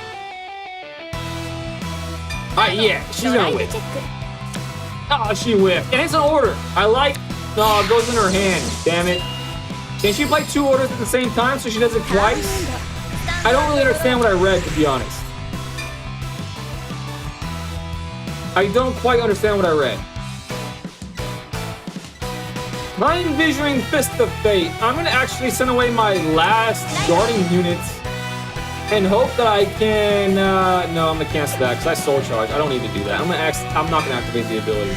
yeah, she's gonna whip. Oh, she whipped. And it's an order. I like... Oh, it goes in her hand. Damn it. Can she play two orders at the same time so she does it twice? I don't really understand what I read, to be honest. I don't quite understand what I read. Time Visioning Fist of Fate. I'm gonna actually send away my last guarding units and hope that I can. No, I'm gonna cancel that because I soul charge. I don't need to do that. I'm not gonna activate the ability.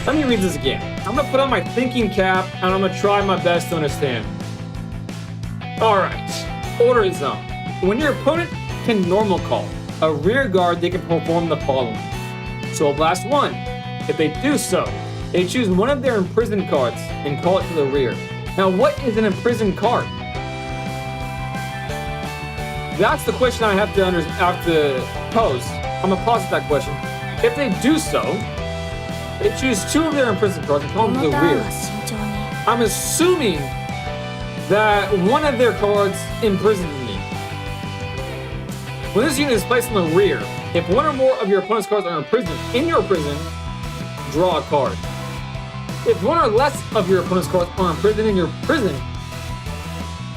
Let me read this again. I'm gonna put on my thinking cap and I'm gonna try my best to understand. All right. Order Zone. When your opponent can normal call a rear guard, they can perform the following. Soul Blast 1. If they do so, they choose one of their imprisoned cards and call it to the rear. Now, what is an imprisoned card? That's the question I have to pose. I'm gonna pause that question. If they do so, they choose two of their imprisoned cards and call them to the rear. I'm assuming that one of their cards imprisoned me. When this unit is placed in the rear, if one or more of your opponent's cards are imprisoned in your prison, draw a card. If one or less of your opponent's cards are imprisoned in your prison,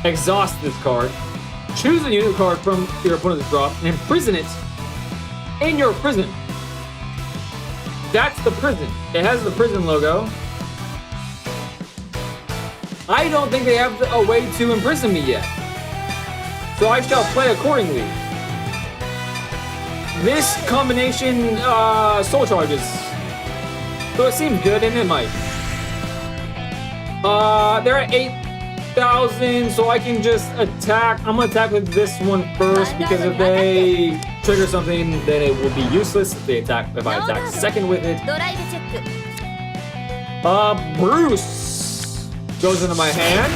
exhaust this card. Choose a unit card from your opponent's drop and imprison it in your prison. That's the prison. It has the prison logo. I don't think they have a way to imprison me yet. So I shall play accordingly. This combination soul charges. So it seems good, and it might. They're at 8,000, so I can just attack. I'm gonna attack with this one first because if they trigger something, then it will be useless if I attack second with it. Bruce goes into my hand.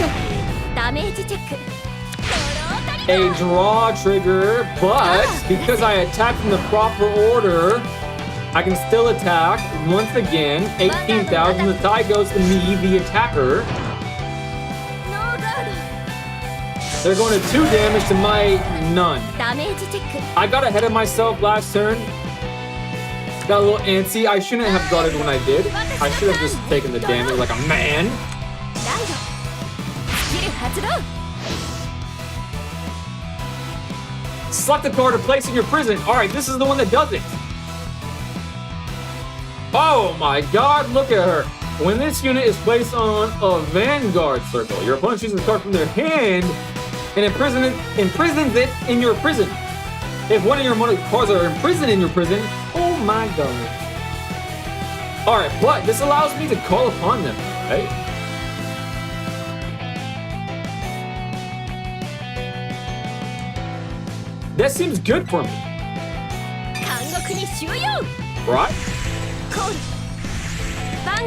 A draw trigger, but because I attacked in the proper order, I can still attack once again. 18,000. The tie goes to me, the attacker. They're going to 2 damage to my none. I got ahead of myself last turn. Got a little antsy. I shouldn't have guarded when I did. I should have just taken the damage like a man. Select a card to place in your prison. All right, this is the one that does it. Oh my god, look at her. When this unit is placed on a Vanguard circle, your opponent chooses a card from their hand and imprisons it in your prison. If one of your cards are imprisoned in your prison, oh my god. Alright, but this allows me to call upon them, right? That seems good for me. Right?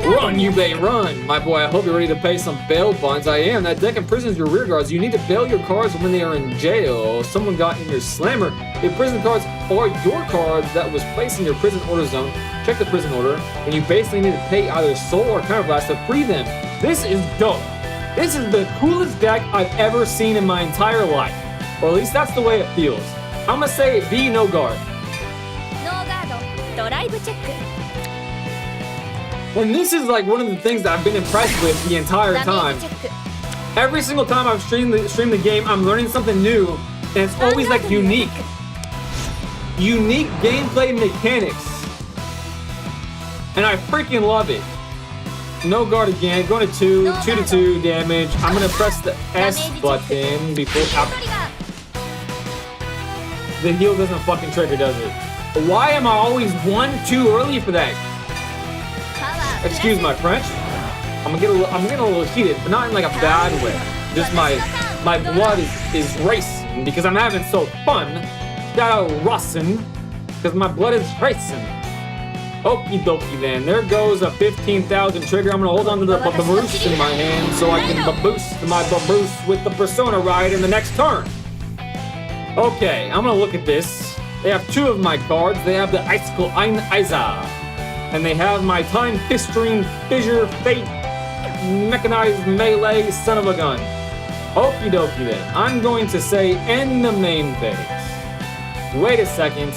Run, you may run. My boy, I hope you're ready to pay some bail bonds. I am. That deck imprisons your rear guards. You need to bail your cards when they are in jail. Someone got in your slammer. If prison cards are your cards that was placed in your prison order zone, check the prison order, and you basically need to pay either soul or counterblast to free them. This is dope. This is the coolest deck I've ever seen in my entire life. Or at least that's the way it feels. I'm gonna say B, no guard. And this is like one of the things that I've been impressed with the entire time. Every single time I've streamed the game, I'm learning something new, and it's always like unique gameplay mechanics. And I freaking love it. No guard again, going to 2 to 2 damage. I'm gonna press the S button before the heal doesn't fucking trigger, does it? Why am I always 1 too early for that? Excuse my French. I'm getting a little heated, but not in like a bad way. Just my blood is racing because I'm having so fun. Racing because my blood is racing. Okie dokie then. There goes a 15,000 trigger. I'm gonna hold on to the baboose in my hand so I can baboost my baboose with the Persona ride in the next turn. Okay, I'm gonna look at this. They have 2 of my cards. They have the Icicle Ein Aiza. And they have my Time Fistering Fissure Fate Mechanized Melee Son of a Gun. Okie dokie then. I'm going to say end the main phase. Wait a second.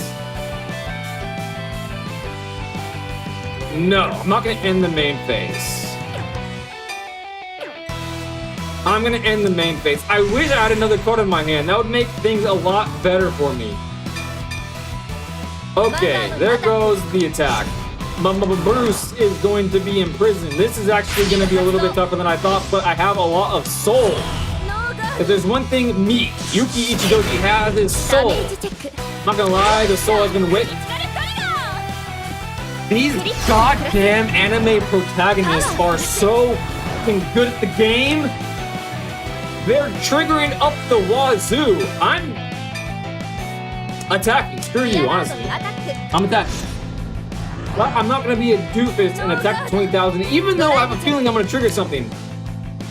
No, I'm not going to end the main phase. I'm gonna end the main phase. I wish I had another card in my hand. That would make things a lot better for me. Okay, there goes the attack. Bruce is going to be in prison. This is actually going to be a little bit tougher than I thought, but I have a lot of soul. If there's one thing Yuki Ichidoji has, is soul. I'm not gonna lie, the soul has been written. These goddamn anime protagonists are so fucking good at the game. They're triggering up the wazoo. I'm attacking. Screw you, honestly. I'm attacking. But I'm not gonna be a doofus and attack the 20,000, even though I have a feeling I'm gonna trigger something.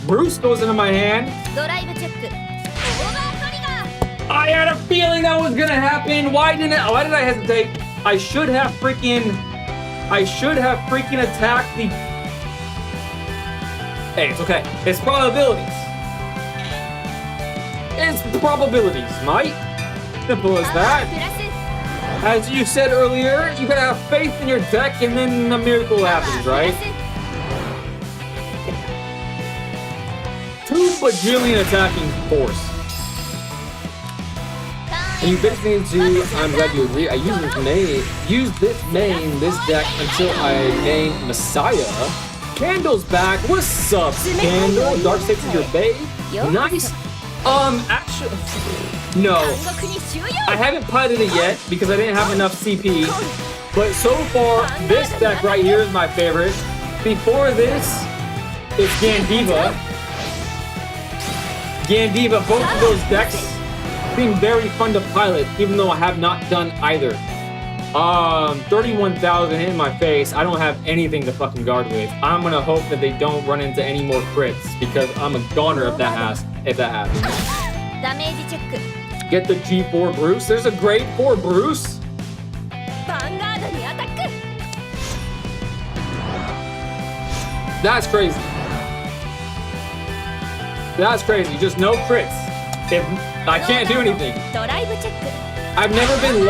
Bruce goes into my hand. I had a feeling that was gonna happen. Why did I hesitate? I should have freaking attacked the... Hey, it's okay. It's probabilities. It's probabilities, mate. Simple as that. As you said earlier, you gotta have faith in your deck and then a miracle happens, right? 2 bajillion attacking force. And you basically need to, I'm glad you agree, I use this deck until I name Messiah. Candle's back. What's up, Candle? Dark Six is your babe. Nice. Actually, no. I haven't piloted it yet because I didn't have enough CP. But so far, this deck right here is my favorite. Before this, it's Gandiva. Both of those decks seem very fun to pilot, even though I have not done either. 31,000 hit in my face. I don't have anything to fucking guard with. I'm gonna hope that they don't run into any more crits because I'm a goner if that happens. Get the G4 Bruce. There's a grade 4 Bruce. That's crazy. That's crazy. Just no crits. If I can't do anything. I've never been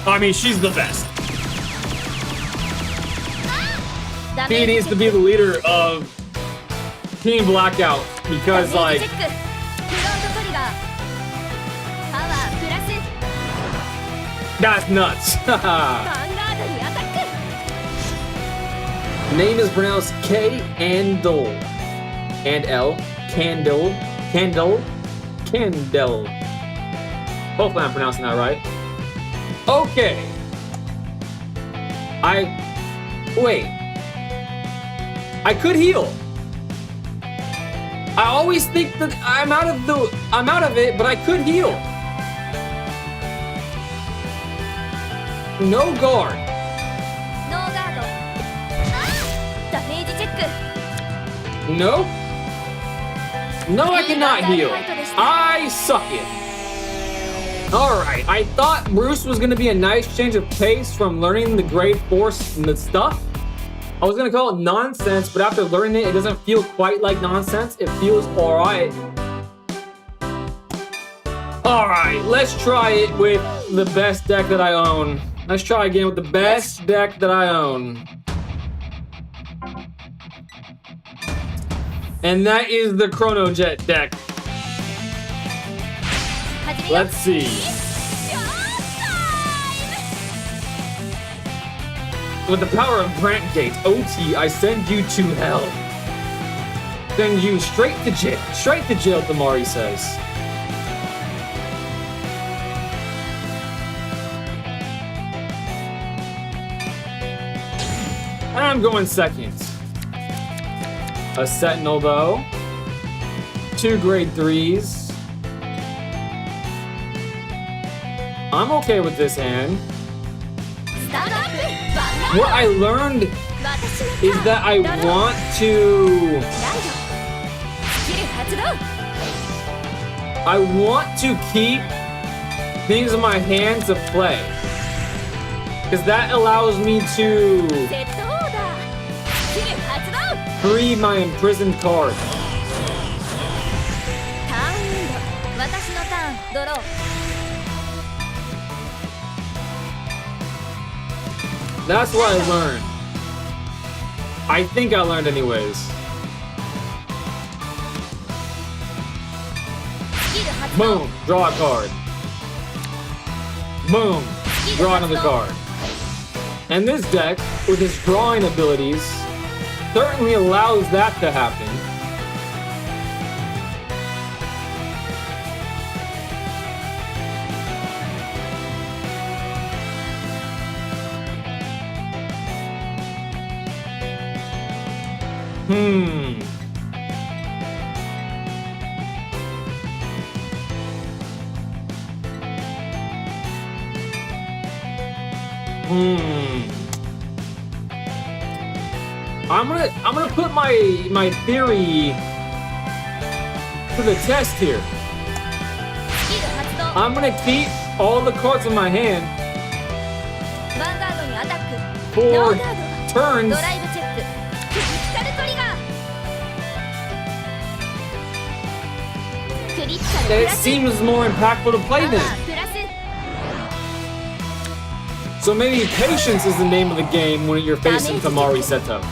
I mean, she's the best. He needs to be the leader of Team Blackout because, like, that's nuts. Name is pronounced K-Andle. And L. Candle. Hopefully I'm pronouncing that right. Okay. Wait. I could heal. I always think that I'm out of it, but I could heal. No guard. No. No, I cannot heal. I suck it. Alright, I thought Bruce was going to be a nice change of pace from learning the grade 4 stuff. I was going to call it nonsense, but after learning it, it doesn't feel quite like nonsense. It feels alright. Alright, let's try it with the best deck that I own. Let's try again with the best deck that I own. And that is the Chrono Jet deck. Let's see. With the power of Grant Gate, OT, I send you to hell. Send you straight to jail. Straight to jail, Tamari says. I'm going second. A Sentinel, though. 2 grade 3s. I'm okay with this hand. What I learned is that I want to keep things in my hand to play. Because that allows me to free my imprisoned cards. That's what I learned. I think I learned anyways. Boom, draw a card. Boom, draw another card. And this deck, with its drawing abilities, certainly allows that to happen. I'm gonna put my theory to the test here. I'm gonna keep all the cards in my hand for turns. It seems more impactful to play them. So maybe patience is the name of the game when you're facing Tamari setup.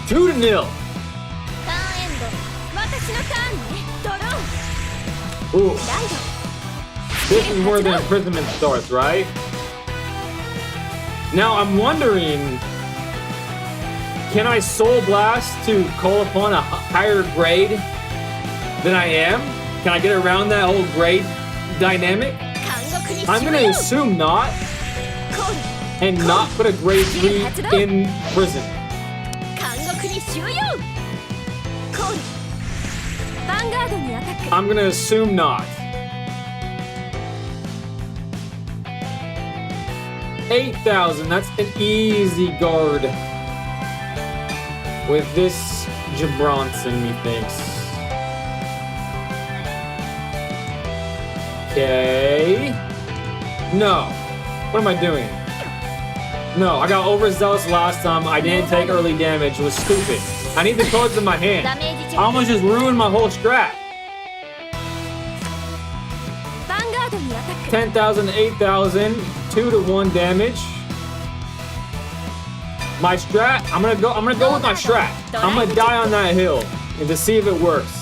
2-0. Ooh. This is where the imprisonment starts, right? Now I'm wondering, can I Soul Blast to call upon a higher grade than I am? Can I get around that whole grade dynamic? I'm gonna assume not, and not put a grade 3 in prison. I'm gonna assume not. 8,000, that's an easy guard with this Jabronson, methinks. Okay. No. What am I doing? No, I got overzealous last time. I didn't take early damage. It was stupid. I need the cards in my hand. I almost just ruined my whole strat. 10,000, 8,000, 2-1 damage. My strat, I'm gonna go with my strat. I'm gonna die on that hill and to see if it works.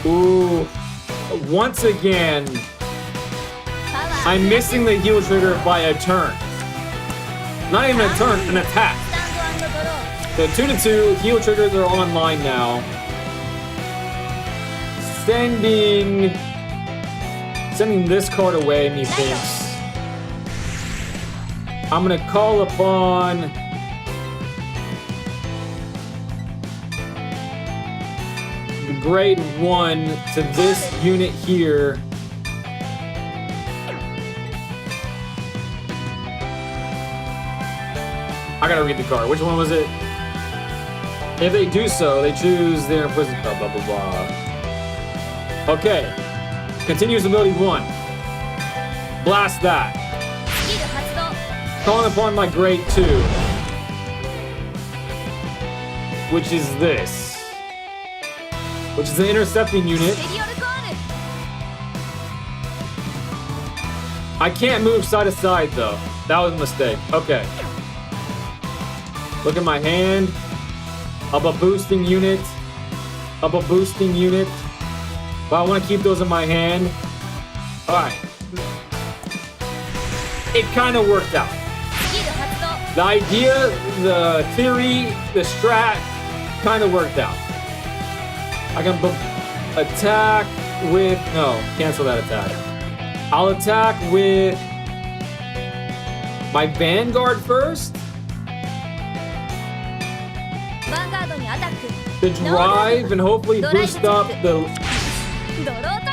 Ooh. Once again, I'm missing the heal trigger by a turn. Not even a turn, an attack. The 2-2 heal triggers are online now. Sending this card away, methinks. I'm gonna call upon the grade 1 to this unit here. I gotta read the card. Which one was it? If they do so, they choose their imprisoned card, blah, blah, blah. Okay. Continuous ability 1. Blast that. Calling upon my grade 2. Which is this. Which is an intercepting unit. I can't move side to side though. That was a mistake. Okay. Look at my hand. Up a boosting unit. Up a boosting unit. But I want to keep those in my hand. Alright. It kind of worked out. The idea, the theory, the strat kind of worked out. I can attack with... No, cancel that attack. I'll attack with my Vanguard first. To drive and hopefully boost up the...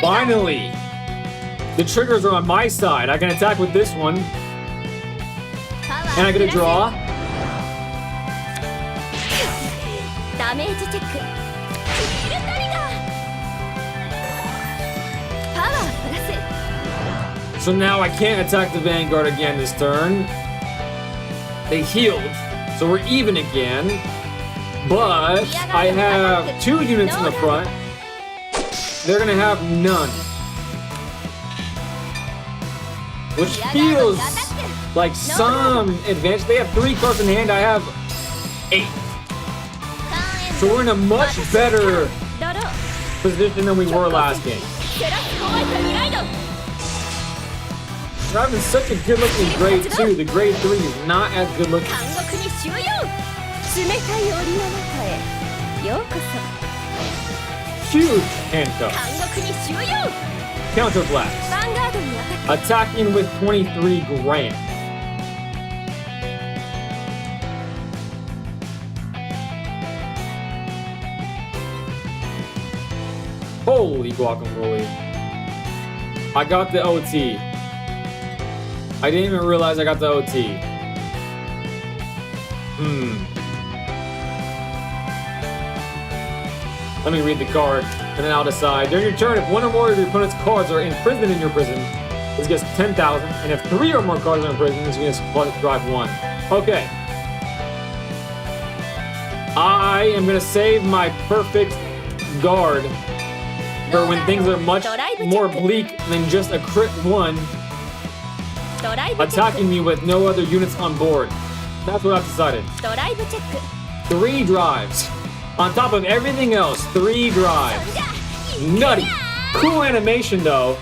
Finally! The triggers are on my side. I can attack with this one. And I get a draw. So now I can't attack the Vanguard again this turn. They healed, so we're even again. But I have 2 units in the front. They're gonna have none. Which feels like some advantage. They have 3 cards in hand, I have 8. So we're in a much better position than we were last game. We're having such a good looking grade 2. The grade 3 is not as good looking. Huge handcuff. Counter blast. Attacking with 23 grand. Holy guacamole. I got the OT. I didn't even realize I got the OT. Let me read the card, and then I'll decide. During your turn, if 1 or more of your opponent's cards are imprisoned in your prison, this gets 10,000. And if 3 or more cards are in prison, this gets drive 1. Okay. I am going to save my perfect guard for when things are much more bleak than just a crit 1 attacking me with no other units on board. That's what I've decided. 3 drives. On top of everything else, 3 drives. Nutty. Cool animation though.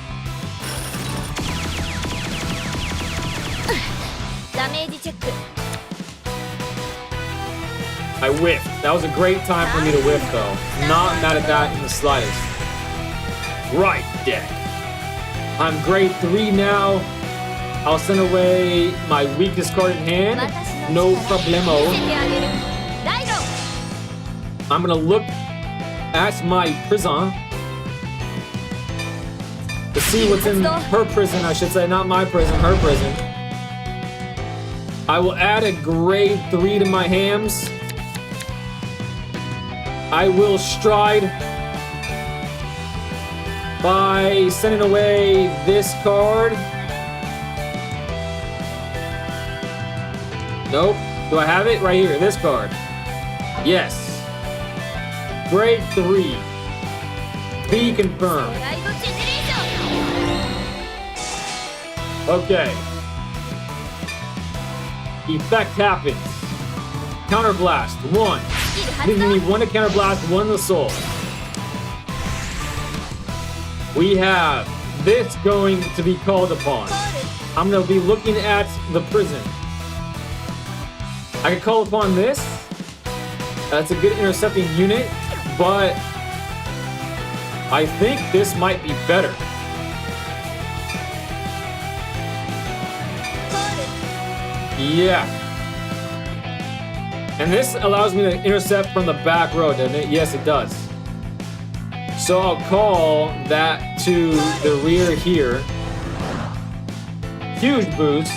I whiffed. That was a great time for me to whiff though. Not mad at that in the slightest. Right deck. I'm grade 3 now. I'll send away my weakest card in hand. No problemo. I'm gonna look at my prison to see what's in her prison, I should say, not my prison, her prison. I will add a grade 3 to my hams. I will stride by sending away this card. Nope. Do I have it? Right here, this card. Yes. Grade 3. Be confirmed. Okay. Effect happens. Counter blast. 1. Leaving me 1 to counter blast, 1 to soul. We have this going to be called upon. I'm going to be looking at the prison. I can call upon this. That's a good intercepting unit, but I think this might be better. Yeah. And this allows me to intercept from the back row, doesn't it? Yes, it does. So I'll call that to the rear here. Huge boost.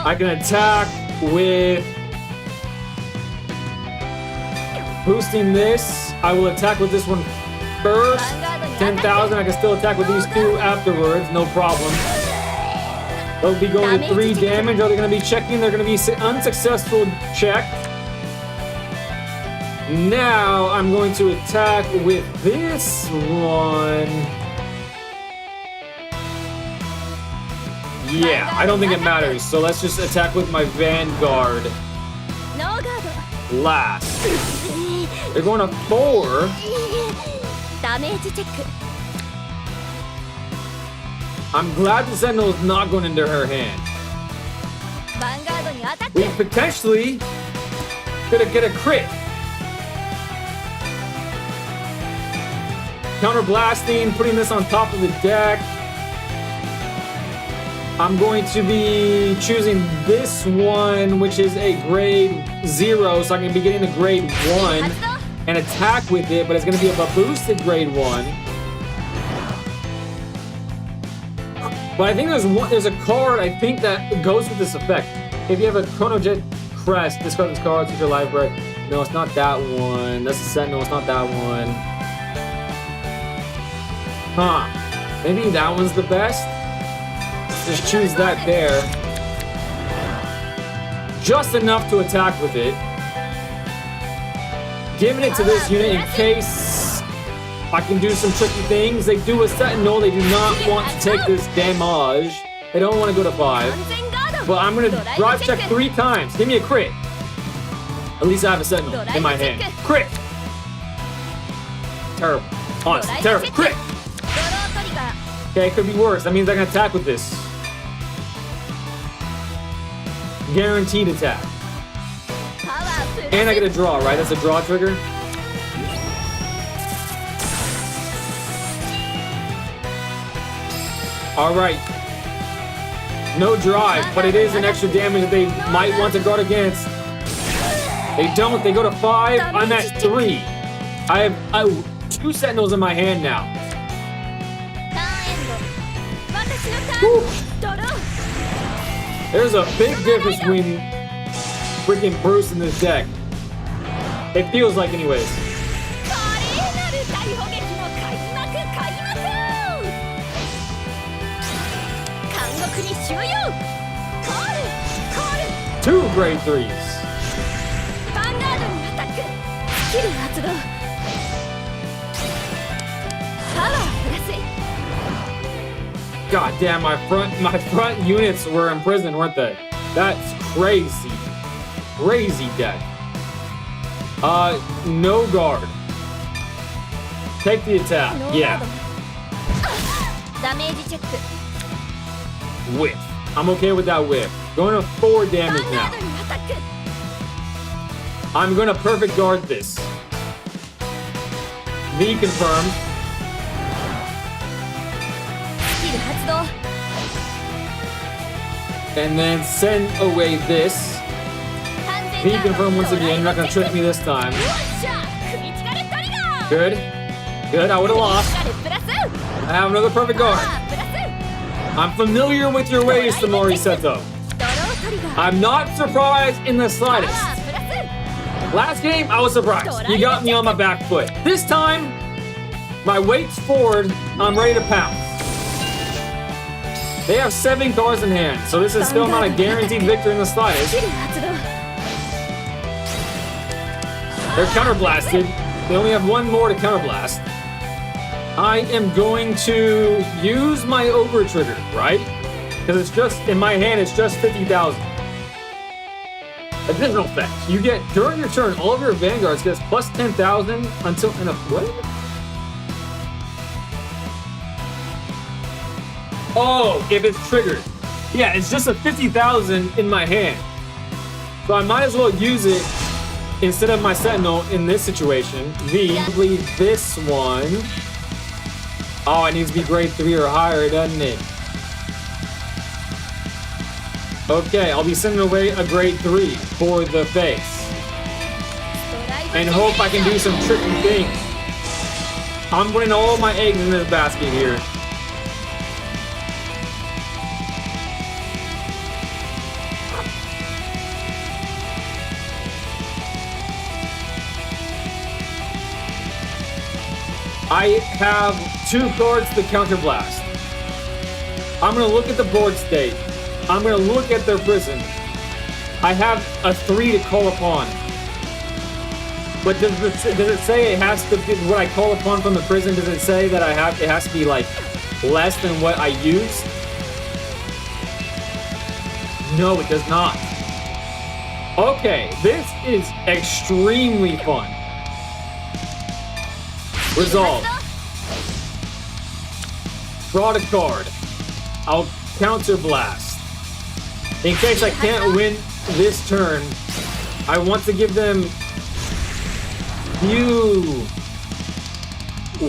I can attack with boosting this. I will attack with this one first. 10,000. I can still attack with these 2 afterwards. No problem. They'll be going to 3 damage. Are they going to be checking? They're going to be unsuccessful check. Now I'm going to attack with this one. Yeah, I don't think it matters. So let's just attack with my Vanguard last. They're going to 4. I'm glad the Sentinel is not going into her hand. We potentially gonna get a crit. Counter blasting, putting this on top of the deck. I'm going to be choosing this one, which is a grade 0, so I can be getting a grade 1 and attack with it, but it's going to be a boosted grade 1. But I think there's a card I think that goes with this effect. If you have a Chronojet Crest. Discard this card, take your life break. No, it's not that one. That's a Sentinel, it's not that one. Huh. Maybe that one's the best? Just choose that there. Just enough to attack with it. Giving it to this unit in case I can do some tricky things. They do a Sentinel. They do not want to take this damage. They don't want to go to 5. But I'm going to drive check 3 times. Give me a crit. At least I have a Sentinel in my hand. Crit! Terrible. Honestly, terrible. Crit! Okay, it could be worse. That means I can attack with this. Guaranteed attack. And I get a draw, right? That's a draw trigger. Alright. No drive, but it is an extra damage that they might want to guard against. They don't. They go to 5. I'm at 3. I have 2 Sentinels in my hand now. Whew. There's a big difference between freaking Bruce in this deck. It feels like, anyways. Two grade 3s. God damn, my front units were in prison, weren't they? That's crazy. Crazy deck. No guard. Take the attack. Yeah. Whiff. I'm okay with that whiff. Going to 4 damage now. I'm going to perfect guard this. V confirmed. And then send away this. V confirmed once again. You're not going to trick me this time. Good. Good. I would have lost. I have another perfect guard. I'm familiar with your ways, Samori Seto. I'm not surprised in the slightest. Last game, I was surprised. You got me on my back foot. This time, my weight's forward. I'm ready to pounce. They have 7 cards in hand, so this is still not a guaranteed victory in the slightest. They're counterblasted. They only have 1 more to counterblast. I am going to use my over trigger, right? Because it's just, in my hand, it's just 50,000. Additional effect. You get, during your turn, all of your Vanguards gets plus 10,000 until, in a, what? Oh, if it's triggered. Yeah, it's just a 50,000 in my hand. So I might as well use it instead of my Sentinel in this situation. Probably this one. Oh, it needs to be grade 3 or higher, doesn't it? Okay, I'll be sending away a grade 3 for the face. And hope I can do some tricky things. I'm putting all my eggs in this basket here. I have 2 cards to counterblast. I'm going to look at the board state. I'm going to look at their prison. I have a 3 to call upon. But does it say it has to be what I call upon from the prison? Does it say that it has to be like less than what I used? No, it does not. Okay, this is extremely fun. Resolve. Draw a card. I'll counterblast. In case I can't win this turn, I want to give them few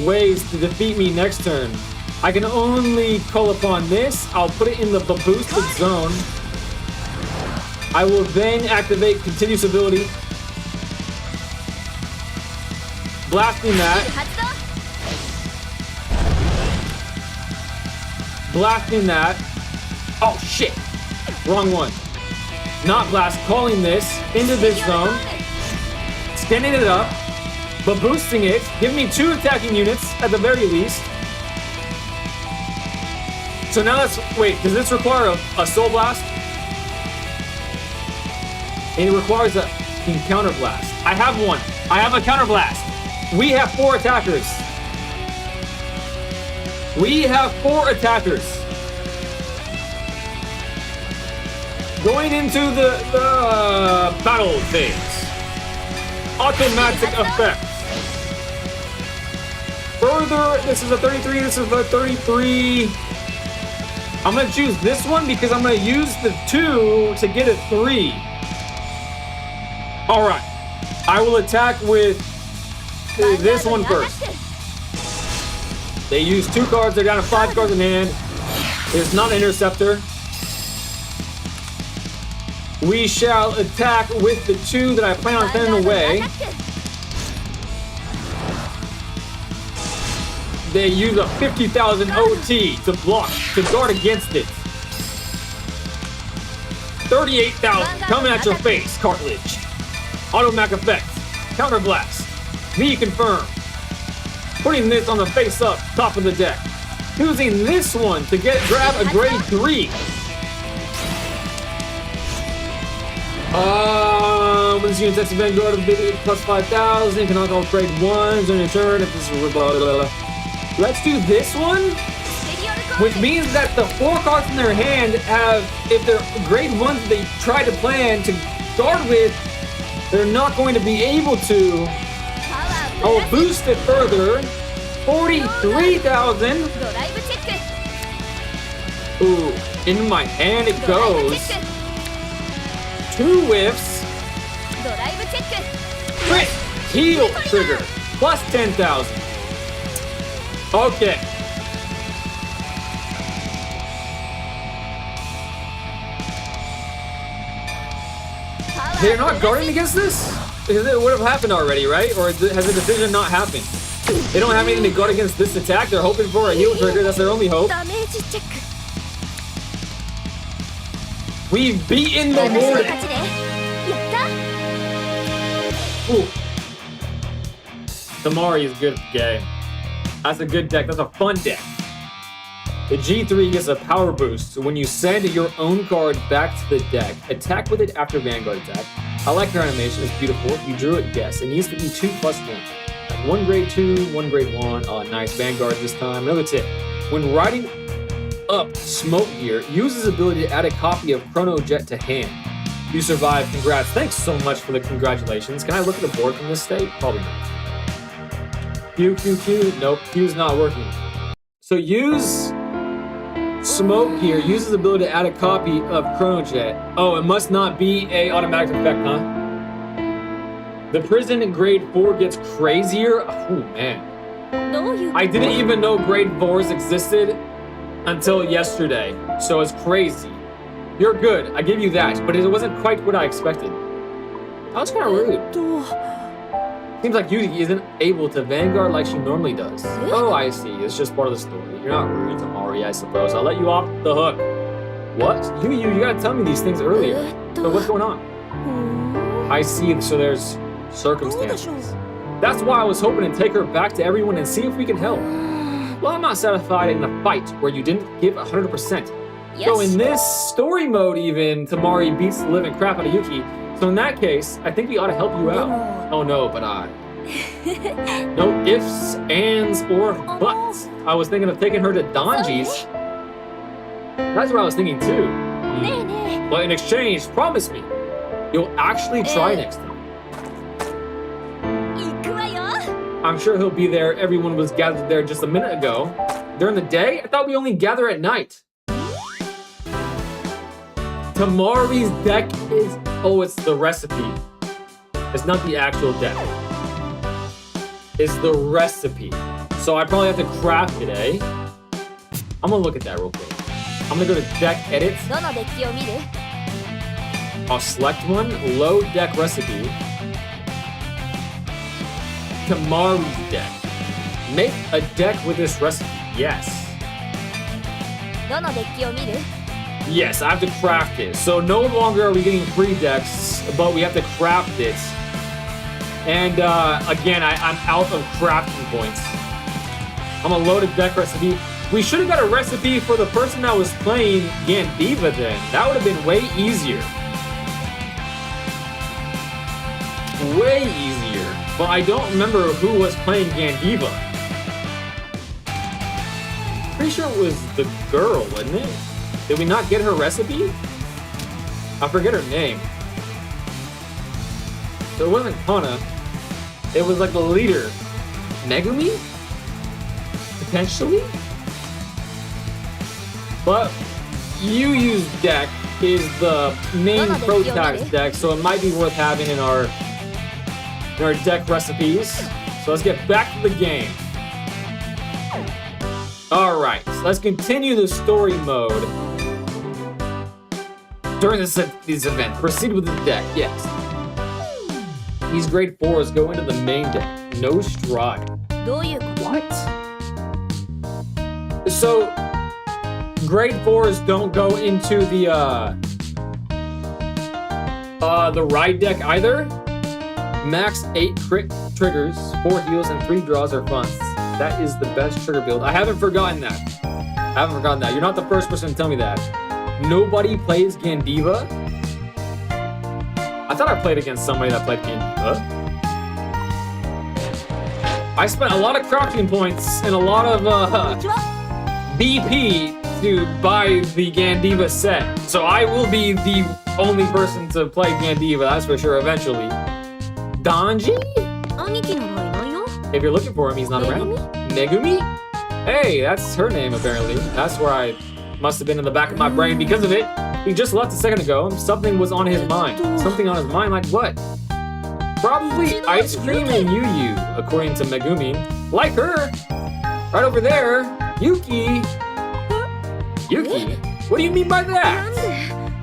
ways to defeat me next turn. I can only call upon this. I'll put it in the boosted zone. I will then activate continuous ability. Blasting that. Blasting that. Oh shit! Wrong one. Not blast, calling this into this zone. Standing it up, but boosting it. Give me 2 attacking units at the very least. So now let's, wait, does this require a Soul Blast? It requires a Counter Blast. I have one. I have a Counter Blast. We have 4 attackers. We have 4 attackers. Going into the battle phase. Automatic effect. Further, this is a 33, this is a 33. I'm gonna choose this one because I'm gonna use the 2 to get a 3. All right, I will attack with this one first. They use 2 cards, they're down to 5 cards in hand. It's not an interceptor. We shall attack with the 2 that I plan on sending away. They use a 50,000 OT to block, to guard against it. 38,000 coming at your face, Cartilage. Automatic effect, Counter Blast. Me confirm. Putting this on the face up, top of the deck. Using this one to grab a grade 3. This unit attacks Vanguard of plus 5,000. Can knock off grade 1s on your turn if this is blah, blah, blah. Let's do this one, which means that the 4 cards in their hand have, if they're grade 1s they try to plan to guard with, they're not going to be able to. I will boost it further. 43,000. Ooh, in my hand it goes. 2 whiffs. Crit heal trigger plus 10,000. Okay. They're not guarding against this? Because it would have happened already, right? Or has the decision not happened? They don't have anything to guard against this attack. They're hoping for a heal trigger. That's their only hope. We've beaten the Lord. Ooh. Tamari is good at the game. That's a good deck. That's a fun deck. The G3 gets a power boost when you send your own card back to the deck. Attack with it after Vanguard attack. I like your animation. It's beautiful. You drew it, yes. It needs to be 2 plus 1. 1 grade 2, 1 grade 1. Oh, nice. Vanguard this time. Another tip. When riding up Smoke Gear, use his ability to add a copy of Chrono Jet to hand. You survived. Congrats. Thanks so much for the congratulations. Can I look at the board from this state? Probably not. Q. Nope. Q's not working. So use Smoke Gear. Use his ability to add a copy of Chrono Jet. Oh, it must not be a automatic effect, huh? The prison in grade 4 gets crazier. Oh, man. I didn't even know grade 4s existed until yesterday. So it's crazy. You're good. I give you that. But it wasn't quite what I expected. That was kind of rude. Seems like Yuki isn't able to Vanguard like she normally does. Oh, I see. It's just part of the story. You're not rude to Mari, I suppose. I'll let you off the hook. What? You gotta tell me these things earlier. So what's going on? I see. So there's circumstances. That's why I was hoping to take her back to everyone and see if we can help. Well, I'm not satisfied in a fight where you didn't give 100%. So in this story mode even, Tamari beats the living crap out of Yuki. So in that case, I think we ought to help you out. Oh no, but no ifs, ands, or buts. I was thinking of taking her to Donji's. That's what I was thinking too. But in exchange, promise me, you'll actually try next time. I'm sure he'll be there. Everyone was gathered there just a minute ago. During the day? I thought we only gather at night. Tamari's deck is... Oh, it's the recipe. It's not the actual deck. It's the recipe. So I probably have to craft it, eh? I'm gonna look at that real quick. I'm gonna go to deck edit. I'll select one. Load deck recipe. Tamari's deck. Make a deck with this recipe. Yes. Yes, I have to craft it. So no longer are we getting free decks, but we have to craft it. And again, I'm out of crafting points. I'm a loaded deck recipe. We should have got a recipe for the person that was playing Gandiva then. That would have been way easier. Way easier. But I don't remember who was playing Gandiva. Pretty sure it was the girl, wasn't it? Did we not get her recipe? I forget her name. So it wasn't Kana. It was like the leader. Megumi? Potentially? But Yu's deck is the main protagonist deck, so it might be worth having in our deck recipes. So let's get back to the game. Alright, so let's continue the story mode. During this event, proceed with the deck, yes. These grade 4s go into the main deck. No stride. What? So, grade 4s don't go into the ride deck either? Max 8 crit triggers, 4 heals, and 3 draws or funds. That is the best trigger build. I haven't forgotten that. You're not the first person to tell me that. Nobody plays Gandiva? I thought I played against somebody that played Gandiva. I spent a lot of crafting points and a lot of BP to buy the Gandiva set. So I will be the only person to play Gandiva, that's for sure, eventually. Danji? If you're looking for him, he's not around. Megumi? Hey, that's her name, apparently. That's where I must have been in the back of my brain because of it. He just left a second ago. Something was on his mind. Something on his mind, like what? Probably ice cream and Yu, according to Megumi. Like her. Right over there. Yuki? What do you mean by that?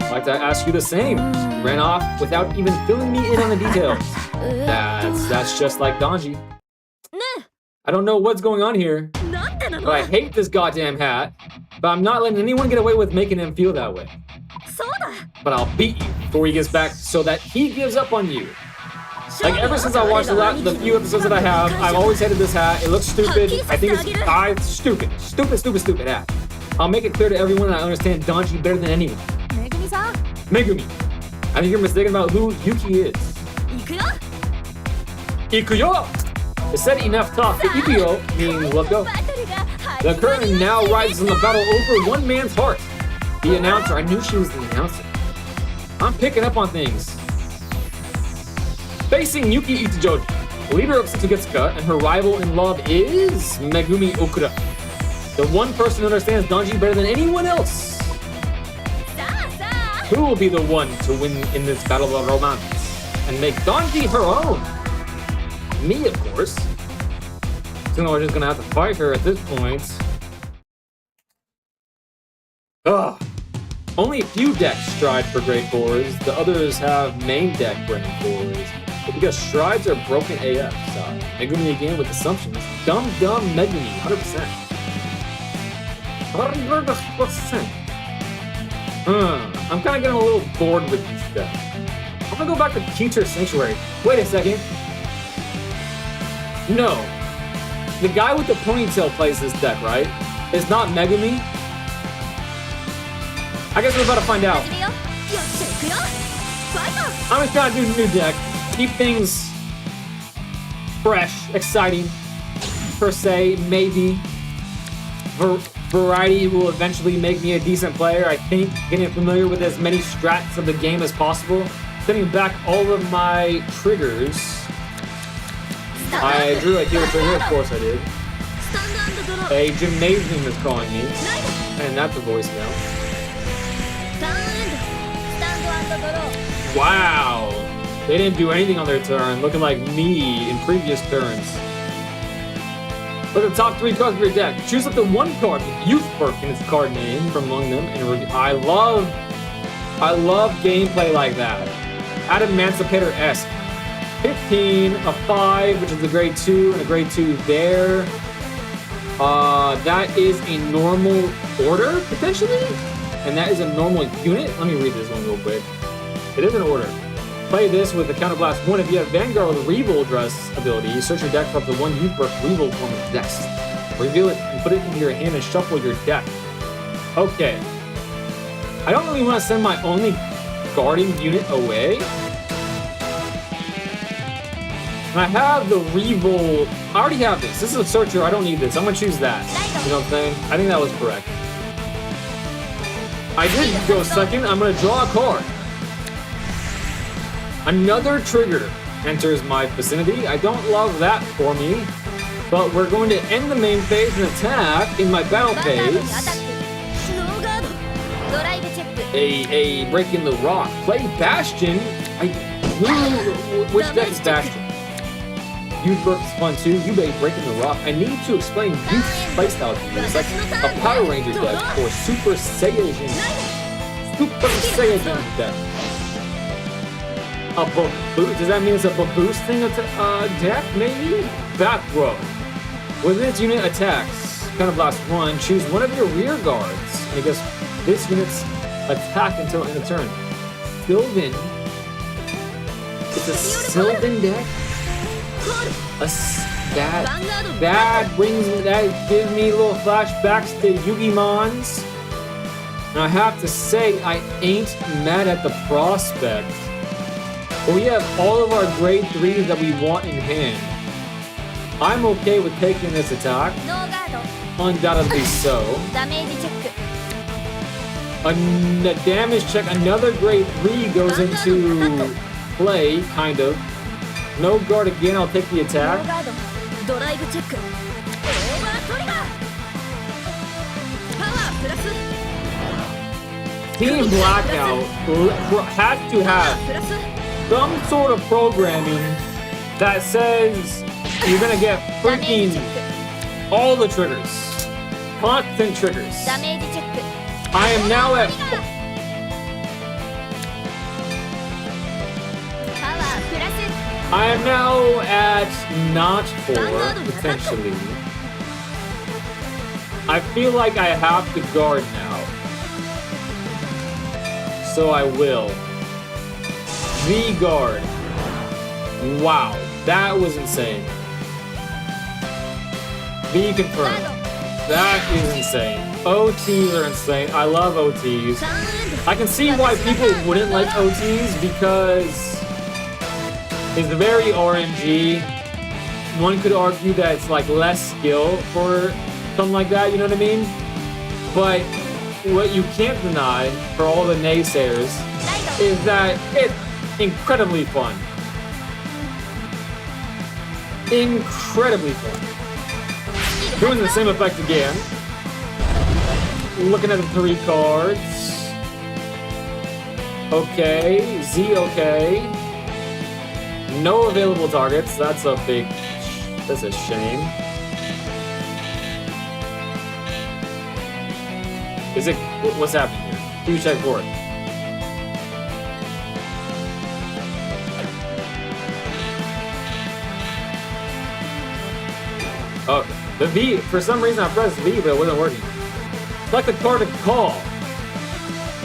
I'd like to ask you the same. Ran off without even filling me in on the details. That's just like Danji. I don't know what's going on here, but I hate this goddamn hat, but I'm not letting anyone get away with making him feel that way. But I'll beat you before he gets back so that he gives up on you. Like, ever since I watched the few episodes that I have, I've always hated this hat. It looks stupid. I think it's stupid hat. I'll make it clear to everyone that I understand Danji better than anyone. Megumi. I think you're mistaken about who Yuki is. Ikuyo! It said enough talk. The Ikuyo means let's go. The curtain now rises in the battle over one man's heart. The announcer. I knew she was the announcer. I'm picking up on things. Facing Yuki Itajoji, leader of Setsugetsuka, and her rival in love is Megumi Okura. The one person who understands Danji better than anyone else. Who will be the one to win in this battle of romance and make Danji her own? Me, of course. So we're just gonna have to fight her at this point. Ugh. Only a few decks stride for grade 4s. The others have main deck grade 4s. But because strides are broken AF. So Megumi again with assumptions. Dumb Megumi, 100%. 100%. I'm kind of getting a little bored with these decks. I'm gonna go back to Teacher Sanctuary. Wait a second. No. The guy with the ponytail plays this deck, right? It's not Megumi? I guess we're about to find out. I'm just trying to do a new deck. Keep things fresh, exciting, per se, maybe. Variety will eventually make me a decent player. I think getting familiar with as many strats of the game as possible. Setting back all of my triggers. I drew a heal trigger, of course I did. A gymnasium is calling me. And that's a voicemail. Wow! They didn't do anything on their turn, looking like me in previous turns. Look at the top 3 cards of your deck. Choose up to 1 card with Youth Perk in its card name from among them. And I love gameplay like that. Emancipator-esque. 15, a 5, which is a grade 2, and a grade 2 there. That is a normal order, potentially? and that is a normal unit. Let me read this one real quick. It is in order. Play this with the Counterblast 1. If you have Vanguard with the Revolt Dress ability, search your deck for up to one Youthburst Revolt form of Dex. Reveal it and put it into your hand and shuffle your deck. Okay. I don't really want to send my only guarding unit away. And I have the Revolt. I already have this. This is a Searcher. I don't need this. I'm going to choose that. You know what I'm saying? I think that was correct. I did go second. I'm going to draw a card. Another trigger enters my vicinity. I don't love that for me. But we're going to end the main phase and attack in my battle phase. A break in the rock. Play Bastion. Which deck is Bastion? Youthburst is fun too. You may break in the rock. I need to explain Youth's playstyle to you. It's like a Power Ranger deck or Super Saiyan deck. A boost? Does that mean it's a boost thing deck? Maybe? Back row. When this unit attacks, Counterblast 1, choose one of your rear guards. And I guess this unit's attack until end of turn. Sylvan. It's a Sylvan deck? That gives me little flashbacks to Yu-Gi-Mons. And I have to say, I ain't mad at the prospect. But we have all of our grade 3s that we want in hand. I'm okay with taking this attack. Undoubtedly so. A damage check, another grade 3 goes into play, kind of. No guard again, I'll take the attack. Team Blackout has to have some sort of programming that says you're gonna get freaking all the triggers. Constant triggers. I am now at... I am now at not 4, potentially. I feel like I have to guard now. So I will. V-guard. Wow, that was insane. V confirmed. That is insane. OTs are insane. I love OTs. I can see why people wouldn't like OTs because it's very RNG. One could argue that it's like less skill for something like that, you know what I mean? But what you can't deny for all the naysayers is that it's incredibly fun. Incredibly fun. Doing the same effect again. Looking at the 3 cards. Okay, Z okay. No available targets. That's a shame. Is it, what's happening here? Huge check board. Okay. The V, for some reason I pressed V, but it wasn't working. Select a card to call.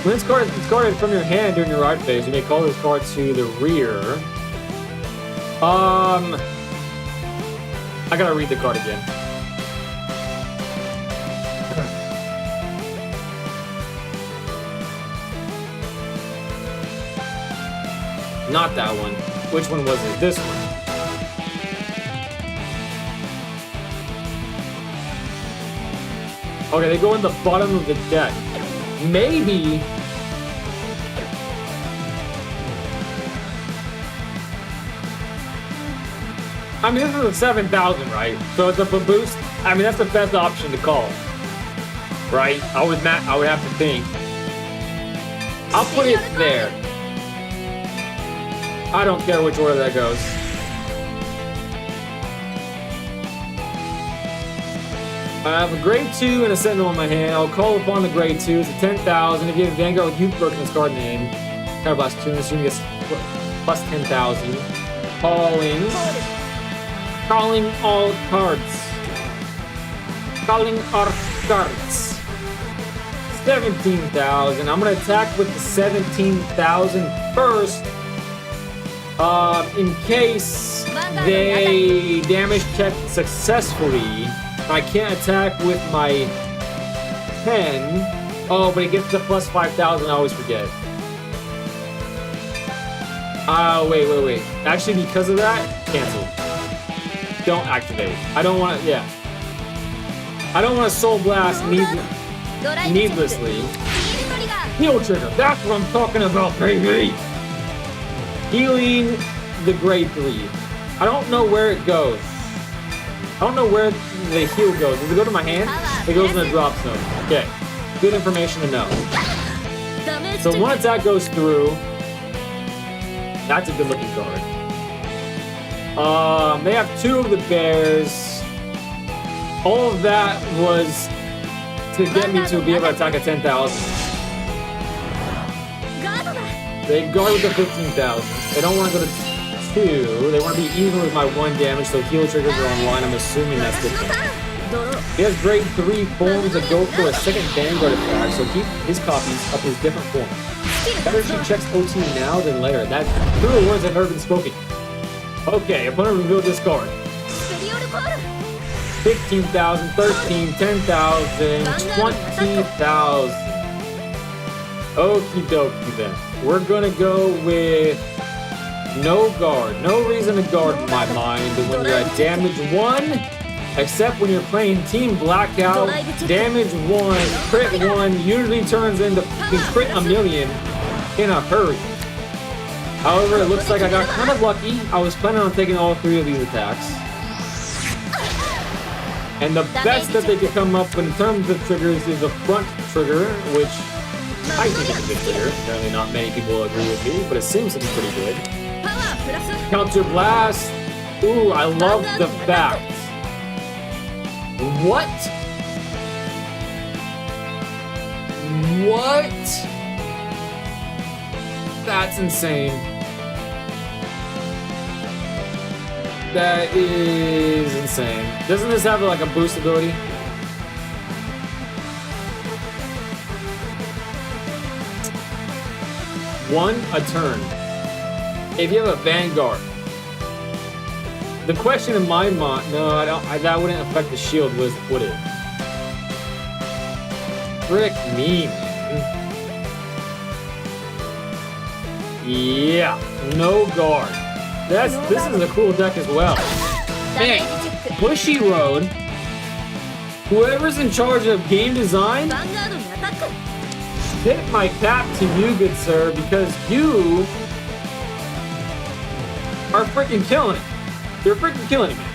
When this card is discarded from your hand during your ride phase, you may call this card to the rear. I gotta read the card again. Not that one. Which one was it? This one. Okay, they go in the bottom of the deck. Maybe... I mean, this is a 7,000, right? So it's a boost. I mean, that's the best option to call, right? I would have to think. I'll put it there. I don't care which order that goes. I have a grade 2 and a Sentinel in my hand. I'll call upon the grade 2. It's a 10,000. If you have Vanguard with Youthburst in this card name, Counterblast 2, this unit gets plus 10,000. Calling all cards. Calling our cards. 17,000. I'm gonna attack with the 17,000 first. In case they damage check successfully, I can't attack with my 10. Oh, but it gets the plus 5,000. I always forget. Wait. Actually, because of that, cancel. Don't activate. I don't want to. Yeah. I don't want to soul blast needlessly. Heal trigger. That's what I'm talking about, baby. Healing the grade 3. I don't know where it goes. I don't know where the heal goes. Does it go to my hand? It goes in the drop zone. Okay. Good information to know. So one attack goes through. That's a good looking card. They have 2 of the bears. All of that was to get me to be able to attack at 10,000. They guard with the 15,000. They don't want to go to 2. They want to be even with my 1 damage, so heal triggers are online. I'm assuming that's the thing. He has grade 3 forms that go for a second Vanguard attack, so keep his copies of his different forms. Better she checks OT now than later. That's truer words have ever been spoken. Okay, opponent revealed this card. 15,000, 13, 10,000, 20,000. Okie dokie then. We're gonna go with no guard. No reason to guard in my mind when you're at damage 1. Except when you're playing Team Blackout, damage 1, crit 1 usually turns into crit a million in a hurry. However, it looks like I got kind of lucky. I was planning on taking all 3 of these attacks. And the best that they could come up with in terms of triggers is the front trigger, which I think is a good trigger. Apparently not many people agree with me, but it seems to be pretty good. Counter Blast. Ooh, I love the fact. What? That's insane. That is insane. Doesn't this have like a boost ability? One a turn. If you have a Vanguard. The question in my mind, no, I don't. That wouldn't affect the shield, would it? Frick me, man. Yeah, no guard. This is a cool deck as well. Man, Bushy Road. Whoever's in charge of game design, tip my cap to you, good sir, because you are freaking killing it. You're freaking killing it, man.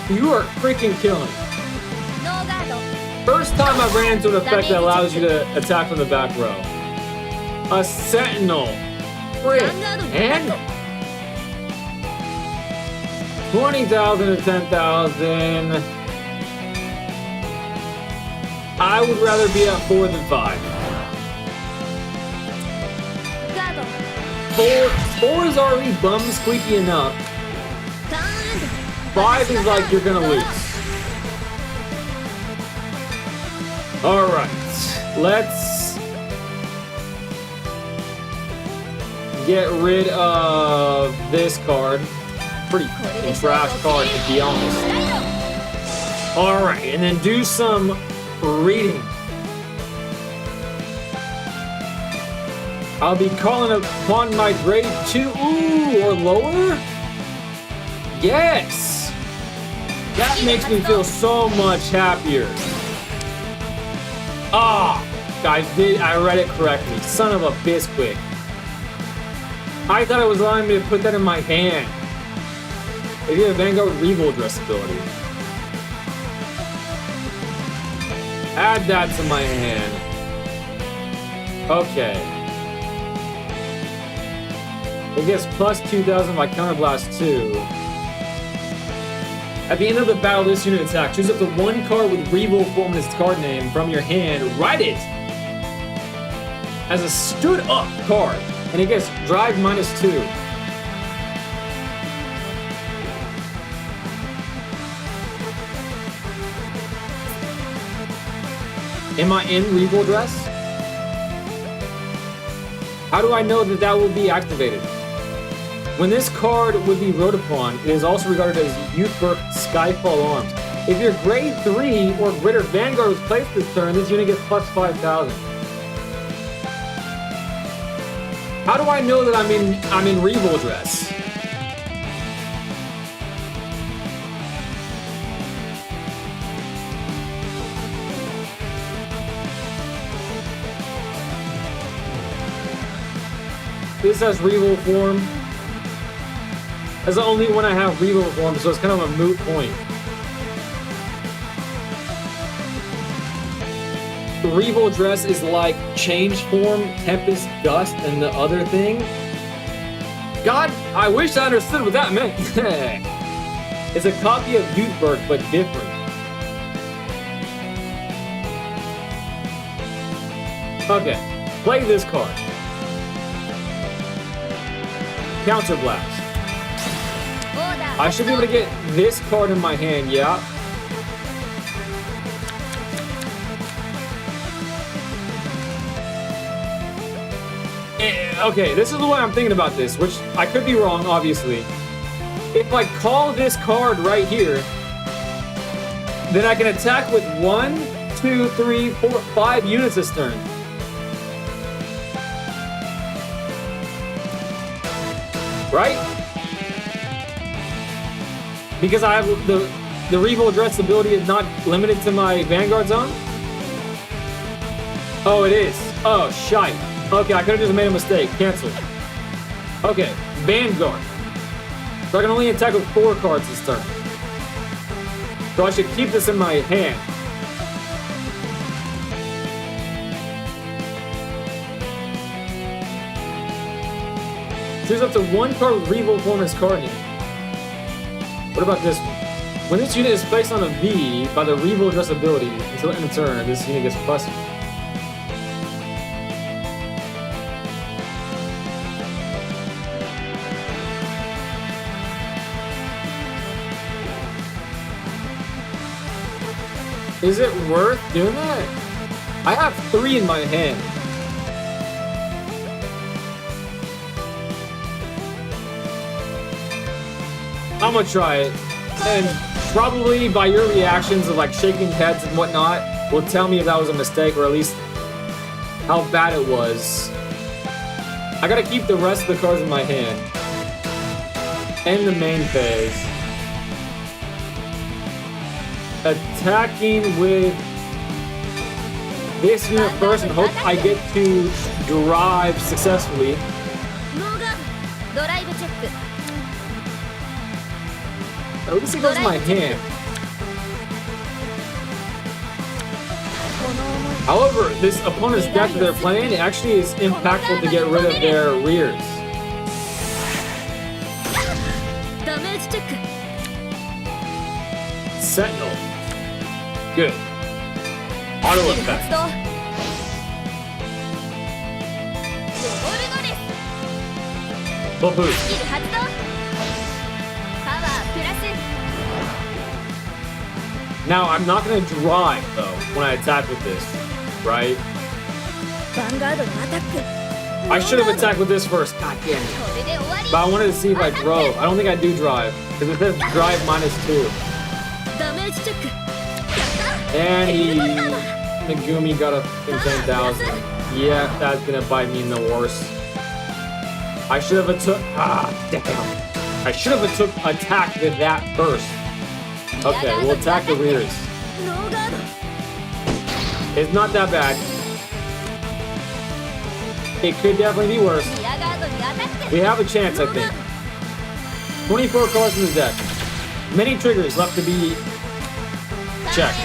You are freaking killing it. First time I've ran into an effect that allows you to attack from the back row. A Sentinel. Frick. And 20,000 to 10,000. I would rather be at 4 than 5. 4 is already bum squeaky enough. 5 is like you're gonna lose. Alright, let's get rid of this card. Pretty trash card, to be honest. Alright, and then do some reading. I'll be calling upon my grade 2 or lower? Yes! That makes me feel so much happier. Ah! I read it correctly. Son of a bisquick. I thought it was allowing me to put that in my hand. If you have Vanguard Revolt ability. Add that to my hand. Okay. It gets plus 2,000 by Counterblast 2. At the end of the battle, this unit attack, choose up to 1 card with Revolt form in its card name from your hand. Write it as a stood up card, and it gets drive -2. Am I in Regal Dress? How do I know that that will be activated? When this card would be wrote upon, it is also regarded as Youth Birth Skyfall Arms. If you're grade 3 or greater Vanguard was placed this turn, this unit gets plus 5,000. How do I know that I'm in Regal Dress? This has Regal form. That's the only one I have Regal form, so it's kind of a moot point. Regal Dress is like Change Form, Tempest, Gust, and the other thing. God, I wish I understood what that meant. It's a copy of Youth Birth, but different. Okay, play this card. Counter Blast. I should be able to get this card in my hand, yeah. Okay, this is the way I'm thinking about this, which I could be wrong, obviously. If I call this card right here, then I can attack with 1, 2, 3, 4, 5 units this turn. Right? Because I have the Regal Dress ability is not limited to my Vanguard zone? Oh, it is. Oh, shite. Okay, I could have just made a mistake. Cancel. Okay, Vanguard. So I can only attack with 4 cards this turn. So I should keep this in my hand. Choose up to 1 card with Regal form as card name. What about this one? When this unit is placed on a V by the Regal Dress ability until the end of turn, this unit gets plus. Is it worth doing that? I have 3 in my hand. I'm gonna try it. And probably by your reactions of like shaking heads and whatnot will tell me if that was a mistake or at least how bad it was. I gotta keep the rest of the cards in my hand. And the main phase. Attacking with this unit first and hope I get to drive successfully. At least it goes in my hand. However, this opponent's deck that they're playing actually is impactful to get rid of their rears. Sentinel. Good. Auto effect. Full boost. Now, I'm not going to drive, though, when I attack with this, right? I should have attacked with this first, god damn it. But I wanted to see if I drove. I don't think I do drive, because it says drive -2. And Megumi got a 10,000. Yeah, that's going to bite me in the worst. I should have took, damn. I should have took attack with that first. Okay, we'll attack the rears. It's not that bad. It could definitely be worse. We have a chance, I think. 24 cards in the deck. Many triggers left to be checked.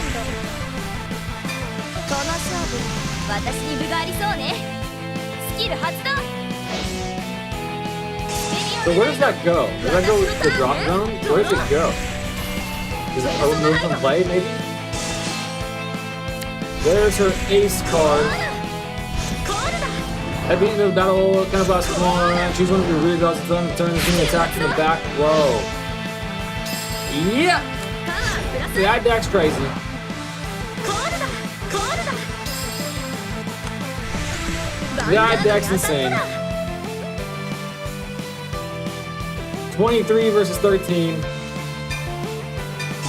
So where does that go? Does that go to the drop zone? Where does it go? Is it removed from play, maybe? There's her ace card. At the end of the battle, kind of last one. Choose one of your rear guards to turn this unit attack from the back row. Yeah! The eye deck's crazy. That deck's insane. 23 versus 13.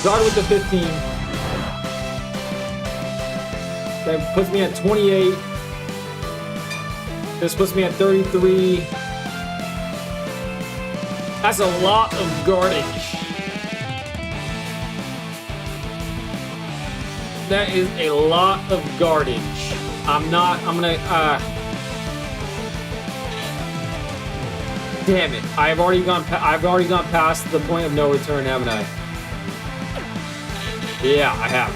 Guard with the 15. That puts me at 28. This puts me at 33. That's a lot of guardage. That is a lot of guardage. I'm gonna, damn it. I've already gone past the point of no return, haven't I? Yeah, I have.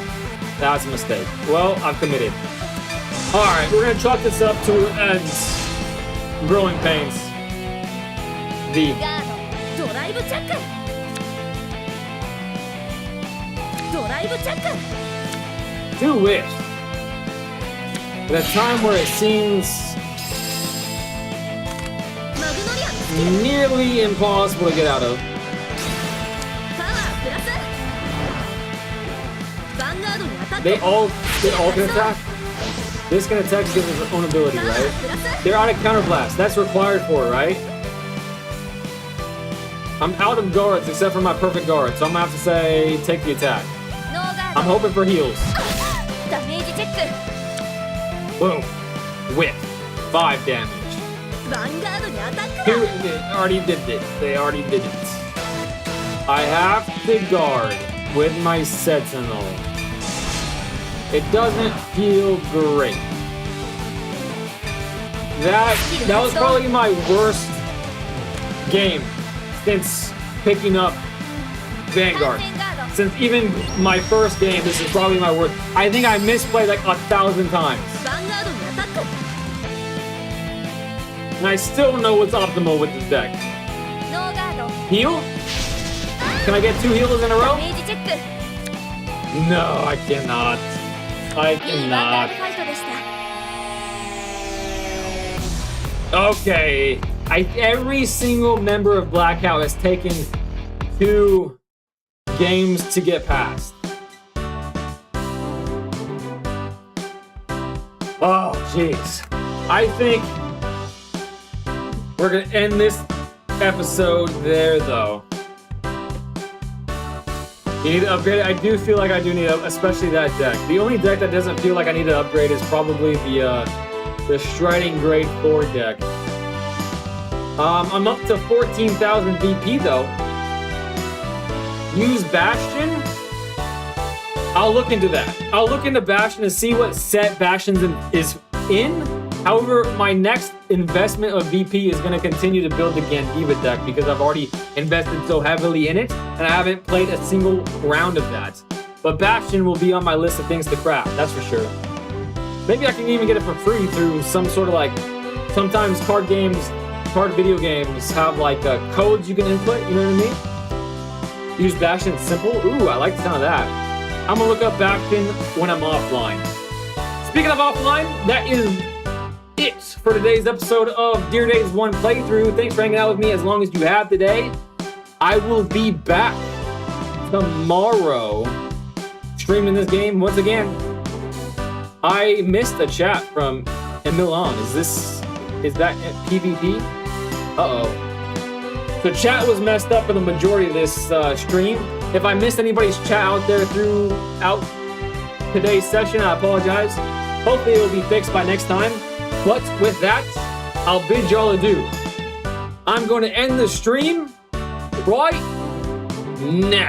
That's a mistake. Well, I've committed. Alright, we're gonna chalk this up to ends. Growing pains. V. Two wish. At a time where it seems nearly impossible to get out of. They all can attack. This can attack because of its own ability, right? They're out of counterblast. That's required for it, right? I'm out of guards except for my perfect guard, so I'm gonna have to say take the attack. I'm hoping for heals. Boom. Whip. 5 damage. They already did it. They already did it. I have to guard with my Sentinel. It doesn't feel great. That was probably my worst game since picking up Vanguard. Since even my first game, this is probably my worst. I think I misplayed like 1,000 times. And I still know what's optimal with this deck. Heal? Can I get 2 heals in a row? No, I cannot. I cannot. Okay. Every single member of Blackout has taken 2 games to get past. Oh, jeez. I think we're gonna end this episode there, though. You need to upgrade it. I do feel like I do need to, especially that deck. The only deck that doesn't feel like I need to upgrade is probably the Striding Grade 4 deck. I'm up to 14,000 VP though. Use Bastion? I'll look into that. I'll look into Bastion to see what set Bastion is in. However, my next investment of VP is going to continue to build the Gandiva deck because I've already invested so heavily in it and I haven't played a single round of that. But Bastion will be on my list of things to craft, that's for sure. Maybe I can even get it for free through some sort of like, sometimes card video games have like codes you can input, you know what I mean? Use Bastion simple. Ooh, I like the sound of that. I'm gonna look up Bastion when I'm offline. Speaking of offline, that is it for today's episode of Dear Days 1 playthrough. Thanks for hanging out with me as long as you have today. I will be back tomorrow streaming this game once again. I missed a chat from Milan. Is that PvP? Uh-oh. The chat was messed up for the majority of this stream. If I missed anybody's chat out there throughout today's session, I apologize. Hopefully it will be fixed by next time. But with that, I'll bid y'all adieu. I'm going to end the stream right now.